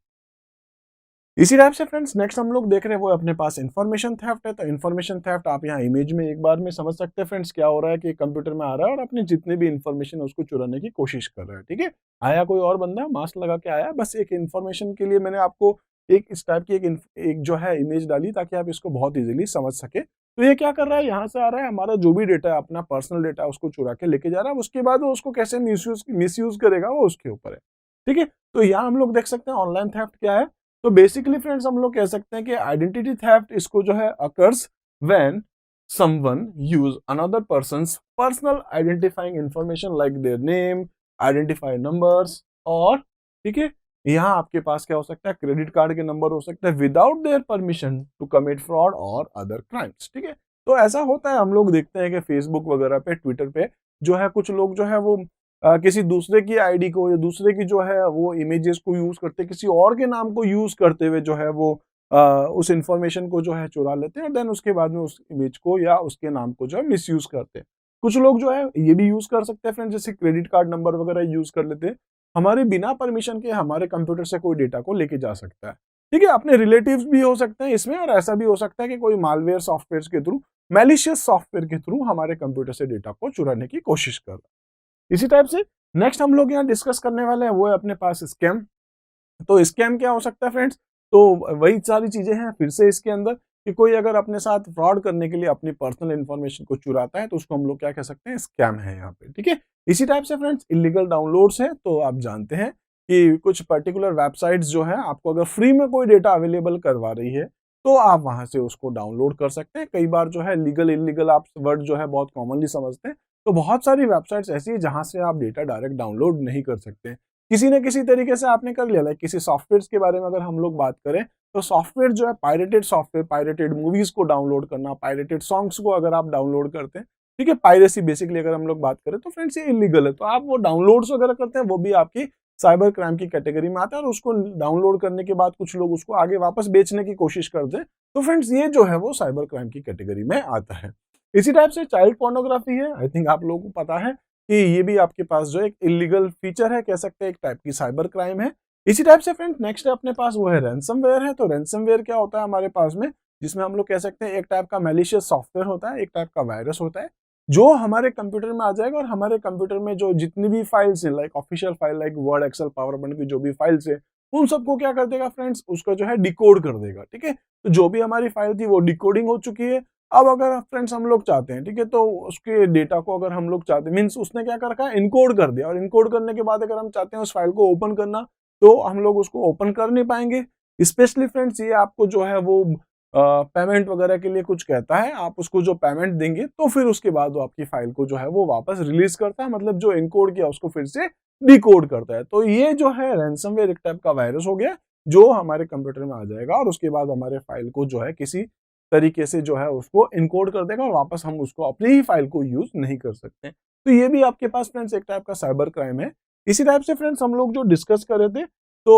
इसी टाइप से फ्रेंड्स नेक्स्ट हम लोग देख रहे हैं वो अपने पास इन्फॉर्मेशन थेफ्ट है। तो इन्फॉर्मेशन थेफ्ट आप यहाँ इमेज में एक बार में समझ सकते हैं फ्रेंड्स, क्या हो रहा है कि कंप्यूटर में आ रहा है और अपनी जितनी भी इन्फॉर्मेशन है उसको चुराने की कोशिश कर रहा है। ठीक है, आया कोई और बंदा मास्क लगा के आया, बस एक इन्फॉर्मेशन के लिए मैंने आपको एक इस टाइप की एक जो है इमेज डाली ताकि आप इसको बहुत इजीली समझ सके। तो ये क्या कर रहा है, यहाँ से आ रहा है हमारा जो भी डेटा है, अपना पर्सनल डेटा उसको चुरा के लेके जा रहा है। उसके बाद वो उसको कैसे मिसयूज करेगा वो उसके ऊपर है। ठीक है, तो यहाँ हम लोग देख सकते हैं ऑनलाइन थेफ्ट क्या है। तो बेसिकली फ्रेंड्स हम लोग कह सकते हैं कि आइडेंटिटी थेफ्ट इसको जो है occurs when someone use another persons personal identifying information like their name, identify numbers, और ठीक है यहाँ आपके पास क्या हो सकता है, क्रेडिट कार्ड के नंबर हो सकते हैं, without their permission to commit fraud और अदर क्राइम्स। ठीक है, तो ऐसा होता है, हम लोग देखते हैं कि फेसबुक वगैरह पे, ट्विटर पे जो है कुछ लोग जो है वो किसी दूसरे की आईडी को या दूसरे की जो है वो इमेजेस को यूज करते, किसी और के नाम को यूज करते हुए जो है वो उस इंफॉर्मेशन को जो है चुरा लेते हैं और देन उसके बाद में उस इमेज को या उसके नाम को जो है मिसयूज करते हैं। कुछ लोग जो है ये भी यूज कर सकते हैं फ्रेंड, जैसे क्रेडिट कार्ड नंबर वगैरह यूज कर लेते हैं, हमारे बिना परमिशन के हमारे कंप्यूटर से कोई डेटा को लेके जा सकता है। ठीक है, अपने रिलेटिव्स भी हो सकते हैं इसमें, और ऐसा भी हो सकता है कि कोई मालवेयर सॉफ्टवेयर के थ्रू, मैलिशियस सॉफ्टवेयर के थ्रू हमारे कंप्यूटर से डेटा को चुराने की कोशिश कर रहा है। इसी टाइप से नेक्स्ट हम लोग यहाँ डिस्कस करने वाले हैं वो है अपने पास स्कैम। तो स्कैम क्या हो सकता है फ्रेंड्स, तो वही सारी चीजें हैं फिर से इसके अंदर, कि कोई अगर अपने साथ फ्रॉड करने के लिए अपनी पर्सनल इंफॉर्मेशन को चुराता है तो उसको हम लोग क्या कह सकते हैं, स्कैम है यहाँ पे। ठीक है, इसी टाइप से फ्रेंड्स इलीगल डाउनलोड्स है। तो आप जानते हैं कि कुछ पर्टिकुलर वेबसाइट्स जो है आपको अगर फ्री में कोई डेटा अवेलेबल करवा रही है तो आप वहां से उसको डाउनलोड कर सकते हैं। कई बार जो है लीगल इलीगल आप वर्ड जो है बहुत कॉमनली समझते हैं, तो बहुत सारी वेबसाइट्स ऐसी है जहां से आप डेटा डायरेक्ट डाउनलोड नहीं कर सकते, किसी न किसी तरीके से आपने कर लिया। लाइक किसी सॉफ्टवेयर के बारे में अगर हम लोग बात करें तो सॉफ्टवेयर जो है पायरेटेड सॉफ्टवेयर, पायरेटेड मूवीज को डाउनलोड करना, पायरेटेड सॉन्ग्स को अगर आप डाउनलोड करते हैं, ठीक है, पायरेसी बेसिकली अगर हम लोग बात करें तो फ्रेंड्स ये इलीगल है। तो आप वो डाउनलोड्स वगैरह करते हैं वो भी आपकी साइबर क्राइम की कैटेगरी में आता है, और उसको डाउनलोड करने के बाद कुछ लोग उसको आगे वापस बेचने की कोशिश करते हैं, तो फ्रेंड्स ये जो है वो साइबर क्राइम की कैटेगरी में आता है। इसी टाइप से चाइल्ड पोर्नोग्राफी है, आई थिंक आप लोगों को पता है कि ये भी आपके पास जो एक इलीगल फीचर है, कह सकते हैं एक टाइप की साइबर क्राइम है। इसी टाइप से फ्रेंड नेक्स्ट अपने पास वो है रैंसमवेयर है। तो रैंसमवेयर क्या होता है हमारे पास में, जिसमें हम लोग कह सकते हैं एक टाइप का मैलिशियस सॉफ्टवेयर होता है, एक टाइप का वायरस होता है जो हमारे कंप्यूटर में आ जाएगा, और हमारे कंप्यूटर में जो जितनी भी फाइल्स है, like official file, like word, excel, power point की जो भी फाइल्स है, उन सबको क्या कर देगा फ्रेंड्स, उसका जो है डिकोड कर देगा। ठीक है, तो जो भी हमारी फाइल थी वो डिकोडिंग हो चुकी है। अब अगर फ्रेंड्स हम लोग चाहते हैं, ठीक है, तो उसके डेटा को अगर हम लोग चाहते हैं, मीन्स उसने क्या कर रखा है, इनकोड कर दिया, और इनकोड करने के बाद अगर हम चाहते हैं उस फाइल को ओपन करना तो हम लोग उसको ओपन कर नहीं पाएंगे। स्पेशली फ्रेंड्स ये आपको जो है वो पेमेंट वगैरह के लिए कुछ कहता है, आप उसको जो पेमेंट देंगे तो फिर उसके बाद वो आपकी फाइल को जो है वो वापस रिलीज करता है, मतलब जो इनकोड किया उसको फिर से डिकोड करता है। तो ये जो है रैंसमवेयर एक टाइप का वायरस हो गया जो हमारे कंप्यूटर में आ जाएगा, और उसके बाद हमारे फाइल को जो है किसी तरीके से जो है उसको इनकोड कर देगा, और वापस हम उसको अपनी ही फाइल को यूज नहीं कर सकते। तो ये भी आपके पास फ्रेंड्स एक टाइप का साइबर क्राइम है। इसी टाइप से फ्रेंड्स हम लोग जो डिस्कस कर रहे थे, तो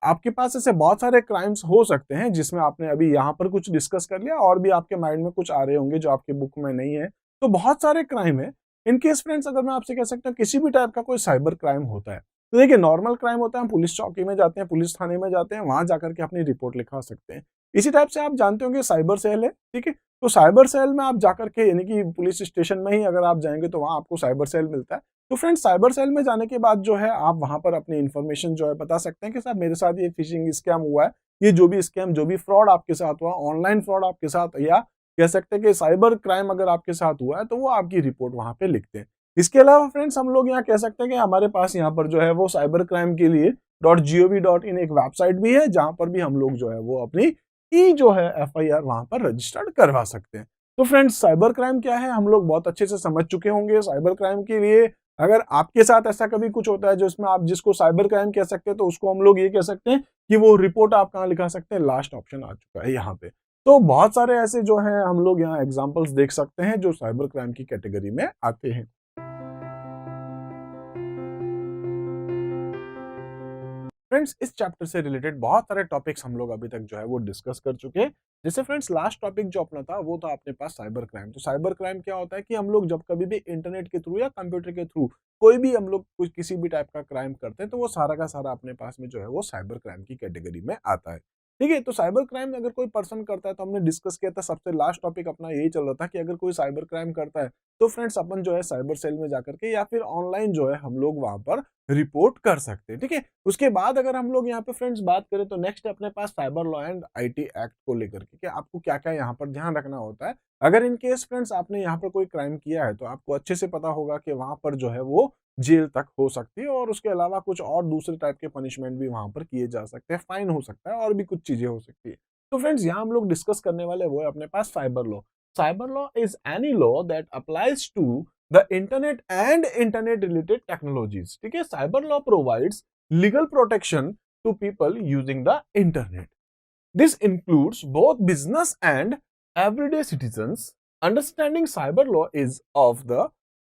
आपके पास ऐसे बहुत सारे क्राइम्स हो सकते हैं जिसमें आपने अभी यहाँ पर कुछ डिस्कस कर लिया, और भी आपके माइंड में कुछ आ रहे होंगे जो आपके बुक में नहीं है। तो बहुत सारे क्राइम है। इनकेस फ्रेंड्स अगर मैं आपसे कह सकता हूँ किसी भी टाइप का कोई साइबर क्राइम होता है, तो देखिए नॉर्मल क्राइम होता है, हम पुलिस चौकी में जाते हैं, पुलिस थाने में जाते हैं, वहां जाकर के अपनी रिपोर्ट लिखा सकते हैं। इसी टाइप से आप जानते होंगे साइबर सेल है, ठीक है, तो साइबर सेल में आप जाकर के, यानी कि पुलिस स्टेशन में ही अगर आप जाएंगे तो वहां आपको साइबर सेल मिलता है। तो फ्रेंड्स साइबर सेल में जाने के बाद जो है आप वहां पर अपनी इन्फॉर्मेशन जो है बता सकते हैं कि साहब मेरे साथ ये फिशिंग स्कैम हुआ है, ये जो भी स्कैम, जो भी फ्रॉड आपके साथ हुआ, ऑनलाइन फ्रॉड आपके साथ, या कह सकते हैं कि साइबर क्राइम अगर आपके साथ हुआ है, तो वो आपकी रिपोर्ट वहां पे लिखते हैं। इसके अलावा फ्रेंड्स हम लोग यहाँ कह सकते हैं कि हमारे पास यहाँ पर जो है वो साइबर क्राइम के लिए .gov.in एक वेबसाइट भी है, जहां पर भी हम लोग जो है वो अपनी जो है FIR वहां पर रजिस्टर्ड करवा सकते हैं। तो फ्रेंड्स साइबर क्राइम क्या है हम लोग बहुत अच्छे से समझ चुके होंगे। साइबर क्राइम के लिए अगर आपके साथ ऐसा कभी कुछ होता है जिसमें आप जिसको साइबर क्राइम कह सकते हैं, तो उसको हम लोग ये कह सकते हैं कि वो रिपोर्ट आप कहाँ लिखा सकते हैं, लास्ट ऑप्शन आ चुका है यहाँ पे। तो बहुत सारे ऐसे जो हैं हम लोग यहाँ एग्जांपल्स देख सकते हैं जो साइबर क्राइम की कैटेगरी में आते हैं। फ्रेंड्स इस चैप्टर से रिलेटेड बहुत सारे टॉपिक्स हम लोग अभी तक जो है वो डिस्कस कर चुके हैं। जैसे फ्रेंड्स लास्ट टॉपिक जो अपना था वो था अपने पास साइबर क्राइम। तो साइबर क्राइम क्या होता है कि हम लोग जब कभी भी इंटरनेट के थ्रू या कंप्यूटर के थ्रू कोई भी हम लोग कुछ किसी भी टाइप का क्राइम करते हैं, तो वो सारा का सारा अपने पास में जो है वो साइबर क्राइम की कैटेगरी में आता है। ठीक है। तो साइबर क्राइम अगर कोई पर्सन करता है, तो हमने डिस्कस किया था, सबसे लास्ट टॉपिक अपना यही चल रहा था कि अगर कोई साइबर क्राइम करता है तो फ्रेंड्स अपन जो है साइबर सेल में जाकर के या फिर ऑनलाइन जो है हम लोग वहां पर रिपोर्ट कर सकते हैं। ठीक है। उसके बाद अगर हम लोग यहाँ पे फ्रेंड्स बात करें तो नेक्स्ट अपने पास cyber law and IT act को लेकर के, कि आपको क्या क्या यहाँ पर ध्यान रखना होता है। अगर इन केस फ्रेंड्स आपने यहाँ पर कोई क्राइम किया है तो आपको अच्छे से पता होगा कि वहां पर जो है वो जेल तक हो सकती है, और उसके अलावा कुछ और दूसरे टाइप के पनिशमेंट भी वहां पर किए जा सकते हैं, फाइन हो सकता है और भी कुछ चीजें हो सकती है। तो फ्रेंड्स यहाँ हम लोग डिस्कस करने वाले वो है अपने पास cyber law. Cyber law is any law that applies to the internet and internet related technologies. ठीक है। Cyber law provides legal protection to people using the internet. This includes both business and everyday citizens. Understanding cyber law is of the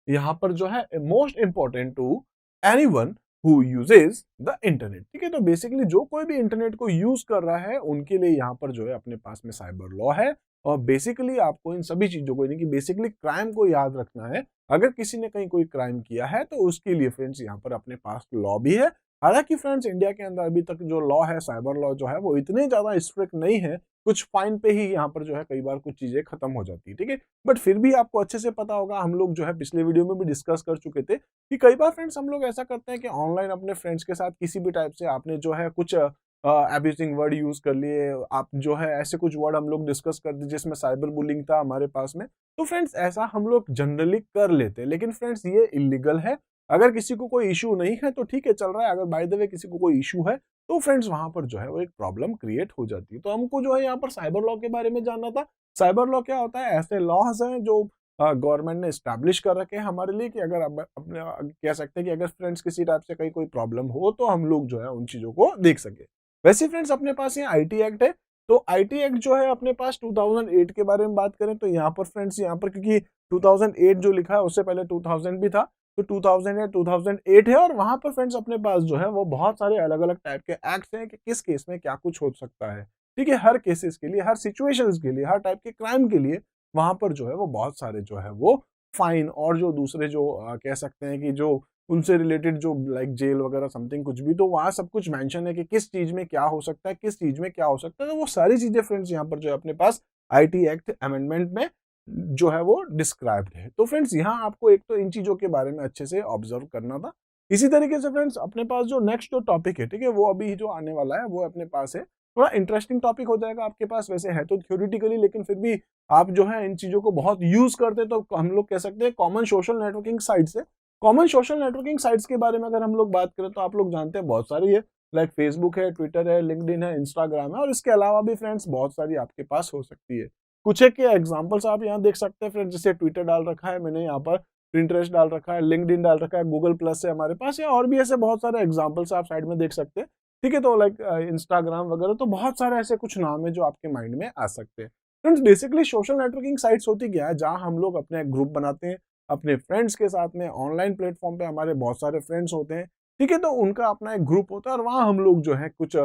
यहाँ पर जो है most important to anyone who uses the internet. ठीक है। तो basically जो कोई भी इंटरनेट को यूज कर रहा है उनके लिए यहाँ पर जो है अपने पास में साइबर लॉ है। और बेसिकली आपको इन सभी चीजों को, यानी कि बेसिकली क्राइम को याद रखना है। अगर किसी ने कहीं कोई क्राइम किया है तो उसके लिए फ्रेंड्स यहाँ पर अपने पास लॉ भी है। हालांकि फ्रेंड्स इंडिया के अंदर अभी तक जो लॉ है, साइबर लॉ जो है वो इतने ज्यादा स्ट्रिक्ट नहीं है, कुछ फाइन पे ही यहाँ पर जो है कई बार कुछ चीजें खत्म हो जाती है। ठीक है। बट फिर भी आपको अच्छे से पता होगा, हम लोग जो है पिछले वीडियो में भी डिस्कस कर चुके थे कि कई बार फ्रेंड्स हम लोग ऐसा करते हैं कि ऑनलाइन अपने फ्रेंड्स के साथ किसी भी टाइप से आपने जो है कुछ एब्यूजिंग वर्ड यूज कर लिए, आप जो है ऐसे कुछ वर्ड हम लोग डिस्कस कर दिए जिसमें साइबर बुलिंग था हमारे पास में। तो फ्रेंड्स ऐसा हम लोग जनरली कर लेते हैं, लेकिन फ्रेंड्स ये इलीगल है। अगर किसी को कोई इशू नहीं है तो ठीक है, चल रहा है। अगर बाय द वे किसी को कोई इशू है तो फ्रेंड्स वहां पर जो है वो एक प्रॉब्लम क्रिएट हो जाती है। तो हमको जो है यहाँ पर साइबर लॉ के बारे में जानना था। साइबर लॉ क्या होता है? ऐसे लॉज हैं जो गवर्नमेंट ने स्टैब्लिश कर रखे हैं हमारे लिए, कि अगर अपने कह सकते हैं कि अगर फ्रेंड्स किसी टाइप से कहीं कोई प्रॉब्लम हो तो हम लोग जो है उन चीजों को देख सके। वैसे फ्रेंड्स अपने पास ये आईटी एक्ट है। तो आईटी एक्ट जो है अपने पास 2008 के बारे में बात करें तो यहाँ पर फ्रेंड्स, यहाँ पर क्योंकि 2008 जो लिखा है उससे पहले 2000 भी था, तो 2000 या 2008 है। और वहां पर फ्रेंड्स अपने पास जो है वो बहुत सारे अलग अलग टाइप के एक्ट्स हैं कि किस केस में क्या कुछ हो सकता है। ठीक है। हर केसेस के लिए, हर सिचुएशंस के लिए, हर टाइप के क्राइम के लिए वहां पर जो है वो बहुत सारे जो है वो फाइन और जो दूसरे जो कह सकते हैं कि जो उनसे रिलेटेड जो लाइक जेल वगैरह समथिंग कुछ भी, तो वहां सब कुछ मेंशन है कि किस चीज में क्या हो सकता है, किस चीज में क्या हो सकता है। तो वो सारी चीजें फ्रेंड्स यहाँ पर जो है अपने पास आईटी एक्ट अमेंडमेंट में जो है वो डिस्क्राइब्ड है। तो फ्रेंड्स यहाँ आपको एक तो इन चीजों के बारे में अच्छे से ऑब्जर्व करना था। इसी तरीके से फ्रेंड्स अपने पास जो नेक्स्ट जो टॉपिक है, ठीक है, वो अभी जो आने वाला है वो अपने पास है। थोड़ा इंटरेस्टिंग टॉपिक हो जाएगा आपके पास, वैसे है तो थ्योरेटिकली, लेकिन फिर भी आप जो है इन चीजों को बहुत यूज करते हैं। तो हम लोग कह सकते हैं कॉमन सोशल नेटवर्किंग साइट्स है। कॉमन सोशल नेटवर्किंग साइट्स के बारे में अगर हम लोग बात करें तो आप लोग जानते हैं बहुत सारी है, लाइक फेसबुक है, ट्विटर है, लिंक्डइन है, इंस्टाग्राम है, और इसके अलावा भी फ्रेंड्स बहुत सारी आपके पास हो सकती है। कुछ एक के एग्जांपल्स आप यहाँ देख सकते हैं फ्रेंड्स, जैसे ट्विटर डाल रखा है मैंने, यहाँ पर प्रिंटरेस्ट डाल रखा है, लिंक्डइन डाल रखा है, गूगल प्लस है हमारे पास, या और भी ऐसे बहुत सारे एग्जांपल्स आप साइड में देख सकते हैं। ठीक है। तो लाइक इंस्टाग्राम वगैरह, तो बहुत सारे ऐसे कुछ नाम है जो आपके माइंड में आ सकते हैं। Friends basically social networking sites होती क्या है? जहाँ हम लोग अपने ग्रुप बनाते हैं अपने फ्रेंड्स के साथ में, ऑनलाइन प्लेटफॉर्म पे हमारे बहुत सारे फ्रेंड्स होते हैं। ठीक है। तो उनका अपना एक ग्रुप होता है और वहाँ हम लोग जो है कुछ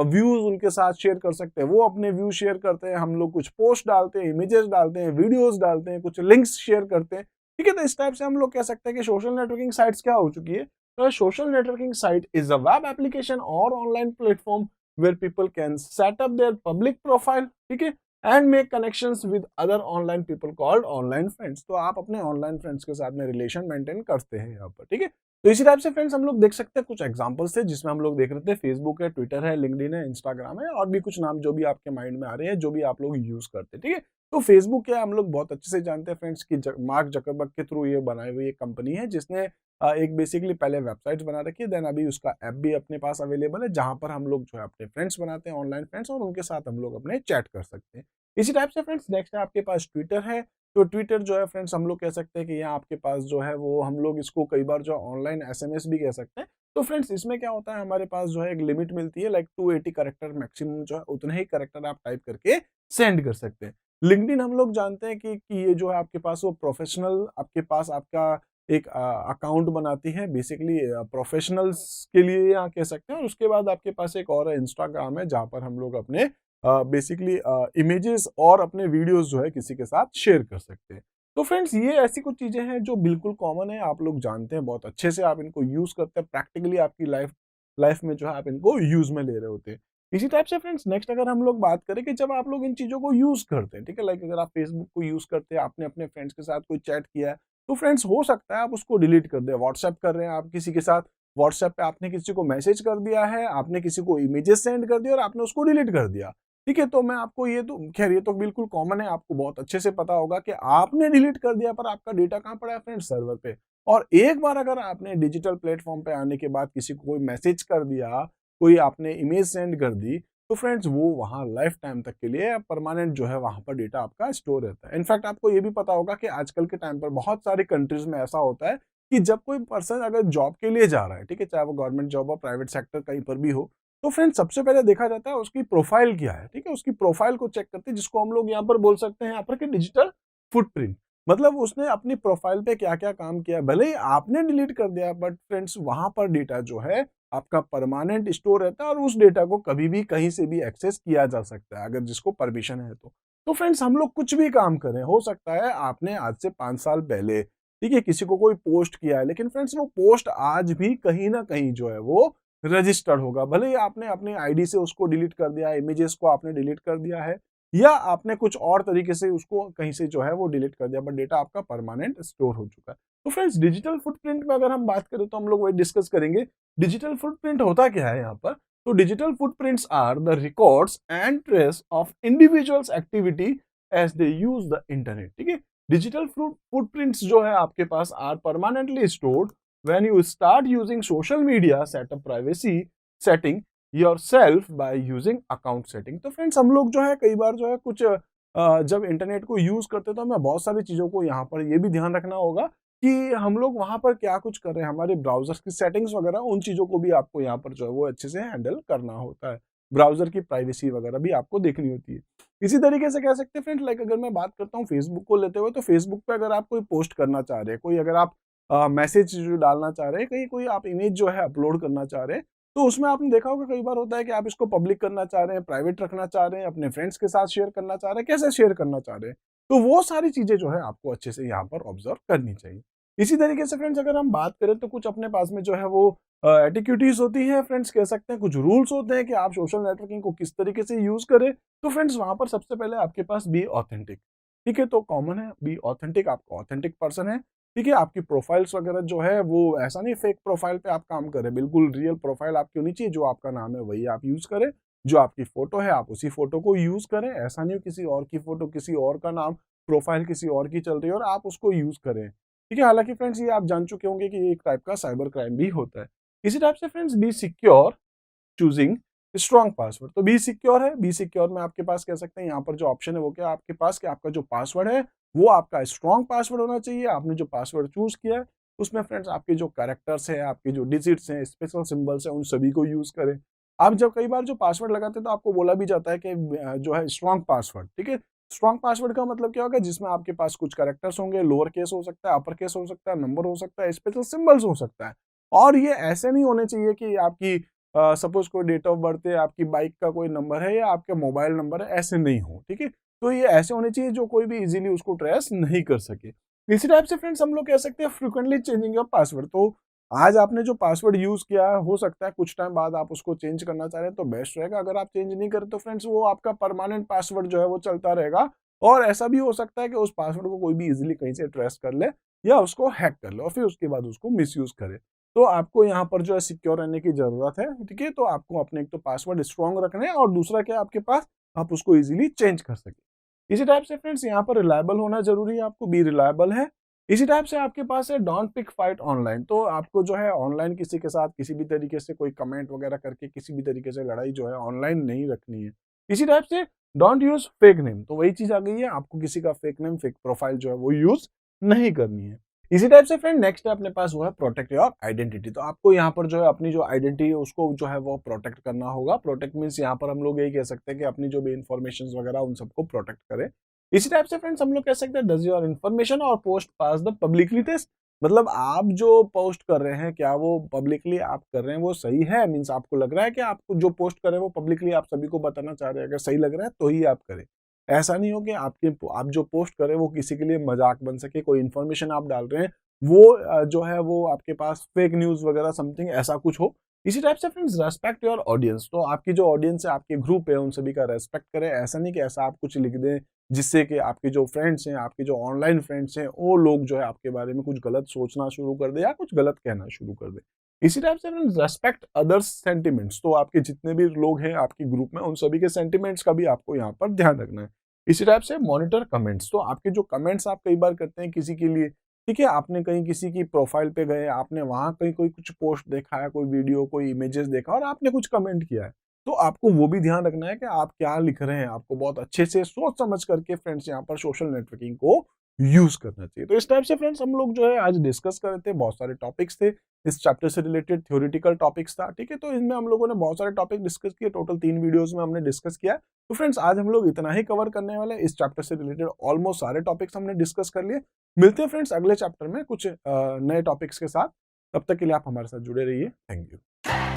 व्यूज उनके साथ शेयर कर सकते हैं, वो अपने व्यू शेयर करते हैं, हम लोग कुछ पोस्ट डालते हैं, इमेजेस डालते हैं, वीडियोस डालते हैं, कुछ लिंक्स शेयर करते हैं। ठीक है। तो इस टाइप से हम लोग कह सकते हैं कि सोशल नेटवर्किंग साइट्स क्या हो चुकी है? तो social networking site is a web application और online platform where people can set up their public profile, ठीक है, and make connections with other online people called online friends. तो आप अपने ऑनलाइन फ्रेंड्स के साथ में रिलेशन मेंटेन करते हैं यहाँ पर। ठीक है। तो इसी टाइप से फ्रेंड्स हम लोग देख सकते हैं कुछ एग्जांपल्स थे जिसमें हम लोग देख रहे थे फेसबुक है, ट्विटर है, लिंक्डइन है, इंस्टाग्राम है, और भी कुछ नाम जो भी आपके माइंड में आ रहे हैं, जो भी आप लोग यूज करते हैं। ठीक है। तो फेसबुक क्या हम लोग बहुत अच्छे से जानते हैं फ्रेंड्स की मार्क जकरबर्ग के थ्रू ये बनाई हुई एक कंपनी है जिसने एक बेसिकली पहले वेबसाइट्स बना रखी है, देन अभी उसका ऐप भी अपने पास अवेलेबल है जहां पर हम लोग जो है अपने फ्रेंड्स बनाते हैं, ऑनलाइन फ्रेंड्स, और उनके साथ हम लोग अपने चैट कर सकते हैं। इसी टाइप से फ्रेंड्स नेक्स्ट है आपके पास ट्विटर है। तो ट्विटर जो है फ्रेंड्स हम लोग कह सकते हैं कि यहाँ आपके पास जो है वो हम लोग इसको कई बार जो ऑनलाइन एसएमएस भी कह सकते हैं। तो फ्रेंड्स इसमें क्या होता है, हमारे पास जो है एक लिमिट मिलती है, लाइक 280 कैरेक्टर मैक्सिमम जो है उतने ही कैरेक्टर आप टाइप करके सेंड कर सकते हैं। लिंक्डइन हम लोग जानते हैं कि ये जो है आपके पास वो प्रोफेशनल, आपके पास आपका एक अकाउंट बनाती है बेसिकली प्रोफेशनल्स के लिए यहाँ कह सकते हैं। और उसके बाद आपके पास एक और इंस्टाग्राम है जहाँ पर हम लोग अपने बेसिकली इमेजेस और अपने वीडियोस जो है किसी के साथ शेयर कर सकते हैं। तो फ्रेंड्स ये ऐसी कुछ चीजें हैं जो बिल्कुल कॉमन है, आप लोग जानते हैं बहुत अच्छे से, आप इनको यूज करते हैं प्रैक्टिकली आपकी लाइफ में जो है आप इनको यूज में ले रहे होते हैं। इसी टाइप से फ्रेंड्स नेक्स्ट अगर हम लोग बात करें कि जब आप लोग इन चीज़ों को यूज़ करते हैं, ठीक है, लाइक अगर आप फेसबुक को यूज़ करते हैं, आपने अपने फ्रेंड्स के साथ कोई चैट किया है, तो फ्रेंड्स हो सकता है आप उसको डिलीट कर दें। व्हाट्सएप कर रहे हैं आप किसी के साथ, व्हाट्सएप पे आपने किसी को मैसेज कर दिया है, आपने किसी को इमेजेस सेंड कर दिया और आपने उसको डिलीट कर दिया, ठीक है। तो मैं आपको ये तो खैर ये तो बिल्कुल कॉमन है, आपको बहुत अच्छे से पता होगा कि आपने डिलीट कर दिया पर आपका डेटा कहाँ पड़ा है फ्रेंड्स, सर्वर पे। और एक बार अगर आपने डिजिटल प्लेटफॉर्म पे आने के बाद किसी को कोई मैसेज कर दिया, कोई आपने इमेज सेंड कर दी, तो फ्रेंड्स वो वहाँ लाइफ टाइम तक के लिए परमानेंट जो है वहाँ पर डेटा आपका स्टोर रहता है। इनफैक्ट आपको ये भी पता होगा कि आजकल के टाइम पर बहुत सारी कंट्रीज में ऐसा होता है कि जब कोई पर्सन अगर जॉब के लिए जा रहा है, ठीक है, चाहे वो गवर्नमेंट जॉब हो, प्राइवेट सेक्टर कहीं पर भी हो, तो फ्रेंड्स सबसे पहले देखा जाता है उसकी प्रोफाइल क्या है, ठीक है, उसकी प्रोफाइल को चेक करते हैं, जिसको हम लोग यहाँ पर बोल सकते हैं यहाँ पर कि डिजिटल फुटप्रिंट। मतलब उसने अपनी प्रोफाइल पे क्या क्या काम किया, भले ही आपने डिलीट कर दिया बट फ्रेंड्स वहां पर डेटा जो है आपका परमानेंट स्टोर रहता है और उस डेटा को कभी भी कहीं से भी एक्सेस किया जा सकता है अगर जिसको परमिशन है तो फ्रेंड्स हम लोग कुछ भी काम करें, हो सकता है आपने आज से 5 साल पहले, ठीक है, किसी को कोई पोस्ट किया है, लेकिन फ्रेंड्स वो पोस्ट आज भी कहीं ना कहीं जो है वो रजिस्टर्ड होगा। भले ही आपने अपनी आईडी से उसको डिलीट कर दिया है, इमेजेस को आपने डिलीट कर दिया है, या आपने कुछ और तरीके से उसको कहीं से जो है वो डिलीट कर दिया, बट डेटा आपका परमानेंट स्टोर हो चुका है। तो फ्रेंड्स डिजिटल फुटप्रिंट में अगर हम बात करें तो हम लोग वही डिस्कस करेंगे डिजिटल फुटप्रिंट होता क्या है यहाँ पर। तो digital footprints are the records and trace of individuals activity as they use the internet, ठीक है। डिजिटल फुटप्रिंट्स जो है आपके पास are permanently stored when you start using social media, set up privacy setting yourself by using account setting. तो friends हम लोग जो है कई बार जो है कुछ जब इंटरनेट को यूज करते हैं तो हमें बहुत सारी चीजों को यहाँ पर ये भी ध्यान रखना होगा कि हम लोग वहां पर क्या कुछ कर रहे हैं, हमारे ब्राउजर की सेटिंग्स वगैरह, उन चीजों को भी आपको यहाँ पर जो है वो अच्छे से हैंडल करना होता है। ब्राउजर की प्राइवेसी वगैरह भी आपको देखनी होती है। इसी तरीके से कह सकते हैं फ्रेंड, लाइक अगर मैं बात करता हूँ फेसबुक को लेते हुए, तो फेसबुक पे अगर आप कोई पोस्ट करना चाह रहे हैं, कोई अगर आप मैसेज जो डालना चाह रहे हैं, कहीं कोई आप इमेज जो है अपलोड करना चाह रहे हैं, तो उसमें आपने देखा होगा कई बार होता है कि आप इसको पब्लिक करना चाह रहे हैं, प्राइवेट रखना चाह रहे हैं, अपने फ्रेंड्स के साथ शेयर करना चाह रहे हैं, कैसे शेयर करना चाह रहे हैं, तो वो सारी चीजें जो है आपको अच्छे से यहाँ पर ऑब्जर्व करनी चाहिए। इसी तरीके से फ्रेंड्स अगर हम बात करें तो कुछ अपने पास में जो है वो एटिक्यूटीज होती है फ्रेंड्स, कह सकते हैं कुछ रूल्स होते हैं कि आप सोशल नेटवर्किंग को किस तरीके से यूज करें। तो फ्रेंड्स वहां पर सबसे पहले आपके पास बी ऑथेंटिक, ठीक है, तो कॉमन है बी ऑथेंटिक, आपका ऑथेंटिक पर्सन है, ठीक है। आपकी प्रोफाइल्स वगैरह जो है वो ऐसा नहीं फेक प्रोफाइल पे आप काम करें, बिल्कुल रियल प्रोफाइल आपकी होनी चाहिए, जो आपका नाम है वही आप यूज करें, जो आपकी फोटो है आप उसी फोटो को यूज करें, ऐसा नहीं किसी और की फोटो, किसी और का नाम, प्रोफाइल किसी और की चल रही है और आप उसको यूज करें, ठीक है। हालांकि फ्रेंड्स ये आप जान चुके होंगे कि ये एक टाइप का साइबर क्राइम भी होता है। इसी टाइप से friends be secure choosing strong password, तो बी सिक्योर है, बी सिक्योर में आपके पास कह सकते हैं यहाँ पर जो ऑप्शन है वो क्या आपके पास कि आपका जो पासवर्ड है वो आपका स्ट्रॉन्ग पासवर्ड होना चाहिए। आपने जो पासवर्ड चूज किया है उसमें फ्रेंड्स आपके जो कैरेक्टर्स है, आपके जो डिजिट्स हैं, स्पेशल सिंबल्स हैं, उन सभी को यूज करें। आप जब कई बार जो पासवर्ड लगाते हैं तो आपको बोला भी जाता है कि जो है स्ट्रॉन्ग पासवर्ड, ठीक है। स्ट्रॉन्ग पासवर्ड का मतलब क्या होगा, जिसमें आपके पास कुछ कैरेक्टर्स होंगे, लोअर केस हो सकता है, अपर केस हो सकता है, नंबर हो सकता है, स्पेशल सिंबल्स हो सकता है। और ये ऐसे नहीं होने चाहिए कि आपकी सपोज कोई डेट ऑफ बर्थ है, आपकी बाइक का कोई नंबर है या आपका मोबाइल नंबर है, ऐसे नहीं हो, ठीक है। तो ये ऐसे होने चाहिए जो कोई भी इजीली उसको ट्रेस नहीं कर सके। इसी टाइप से फ्रेंड्स हम लोग कह सकते हैं फ्रिक्वेंटली चेंजिंग योर पासवर्ड, तो आज आपने जो पासवर्ड यूज किया है हो सकता है कुछ टाइम बाद आप उसको चेंज करना चाह रहे हैं तो बेस्ट रहेगा। अगर आप चेंज नहीं करें तो फ्रेंड्स वो आपका परमानेंट पासवर्ड जो है वो चलता रहेगा, और ऐसा भी हो सकता है कि उस पासवर्ड को कोई भी इजीली कहीं से ट्रेस कर ले या उसको हैक कर ले और फिर उसके बाद उसको मिसयूज करे। तो आपको यहाँ पर जो है सिक्योर रहने की जरूरत है, ठीक है। तो आपको अपने एक तो पासवर्ड स्ट्रॉन्ग रखना है और दूसरा क्या आपके पास आप उसको इजीली चेंज कर सके। इसी टाइप से फ्रेंड्स यहाँ पर रिलायबल होना जरूरी है, आपको बी रिलायबल है। इसी टाइप से आपके पास है डोंट पिक फाइट ऑनलाइन, तो आपको जो है ऑनलाइन किसी के साथ किसी भी तरीके से कोई कमेंट वगैरह करके किसी भी तरीके से लड़ाई जो है ऑनलाइन नहीं रखनी है। इसी टाइप से डोंट यूज फेक नेम, तो वही चीज आ गई है, आपको किसी का फेक नेम फेक प्रोफाइल जो है वो यूज नहीं करनी है। इसी टाइप से फ्रेंड नेक्स्ट अपने पास वो है प्रोटेक्ट योर आइडेंटिटी, तो आपको यहाँ पर जो है अपनी जो आइडेंटिटी है उसको जो है वो प्रोटेक्ट करना होगा। प्रोटेक्ट मीन्स यहाँ पर हम लोग यही कह सकते हैं कि अपनी जो भी इन्फॉर्मेशन वगैरह उन सबको प्रोटेक्ट करें। इसी टाइप से फ्रेंड्स हम लोग कह सकते हैं डज योर इन्फॉर्मेशन और post pass the publicly test, मतलब आप जो पोस्ट कर रहे हैं क्या वो पब्लिकली आप कर रहे हैं वो सही है, मीन्स आपको लग रहा है कि आपको जो पोस्ट कर रहे हैं वो पब्लिकली आप सभी को बताना चाह रहे हैं, अगर सही लग रहा है तो ही आप करें। ऐसा नहीं हो कि आप जो पोस्ट करें वो किसी के लिए मजाक बन सके, कोई इन्फॉर्मेशन आप डाल रहे हैं वो जो है वो आपके पास फेक न्यूज वगैरह समथिंग ऐसा कुछ हो, इसी टाइप से फ्रेंड्स रेस्पेक्ट योर ऑडियंस, तो आपकी जो ऑडियंस है, आपके ग्रुप है, उन सभी का रेस्पेक्ट करें। ऐसा नहीं कि ऐसा आप कुछ लिख दें जिससे कि आपके जो फ्रेंड्स हैं, आपके जो ऑनलाइन फ्रेंड्स हैं, वो लोग जो है आपके बारे में कुछ गलत सोचना शुरू कर दे या कुछ गलत कहना शुरू कर दे। इसी टाइप से फ्रेंड्स रेस्पेक्ट अदर्स सेंटिमेंट्स, तो आपके जितने भी लोग हैं आपके ग्रुप में, उन सभी के सेंटिमेंट्स का भी आपको यहाँ पर ध्यान रखना है। इसी टाइप से मॉनिटर कमेंट्स, तो आपके जो कमेंट्स आप कई बार करते हैं किसी के लिए, ठीक है, आपने कहीं किसी की प्रोफाइल पे गए, आपने वहां कहीं कोई कुछ पोस्ट देखा है, कोई वीडियो, कोई इमेजेस देखा और आपने कुछ कमेंट किया है, तो आपको वो भी ध्यान रखना है कि आप क्या लिख रहे हैं। आपको बहुत अच्छे से सोच समझ करके फ्रेंड्स यहाँ पर सोशल नेटवर्किंग को यूज करना चाहिए। तो इस टाइप से फ्रेंड्स हम लोग जो है आज डिस्कस कर रहे थे, बहुत सारे टॉपिक्स थे इस चैप्टर से रिलेटेड, थ्योरेटिकल टॉपिक्स था, ठीक है। तो इनमें हम लोगों ने बहुत सारे टॉपिक डिस्कस किए, टोटल 3 वीडियोस में हमने डिस्कस किया। तो फ्रेंड्स आज हम लोग इतना ही कवर करने वाले हैं, इस चैप्टर से रिलेटेड ऑलमोस्ट सारे टॉपिक्स हमने डिस्कस कर लिए। मिलते हैं फ्रेंड्स अगले चैप्टर में कुछ नए टॉपिक्स के साथ, तब तक के लिए आप हमारे साथ जुड़े रहिए। Thank you.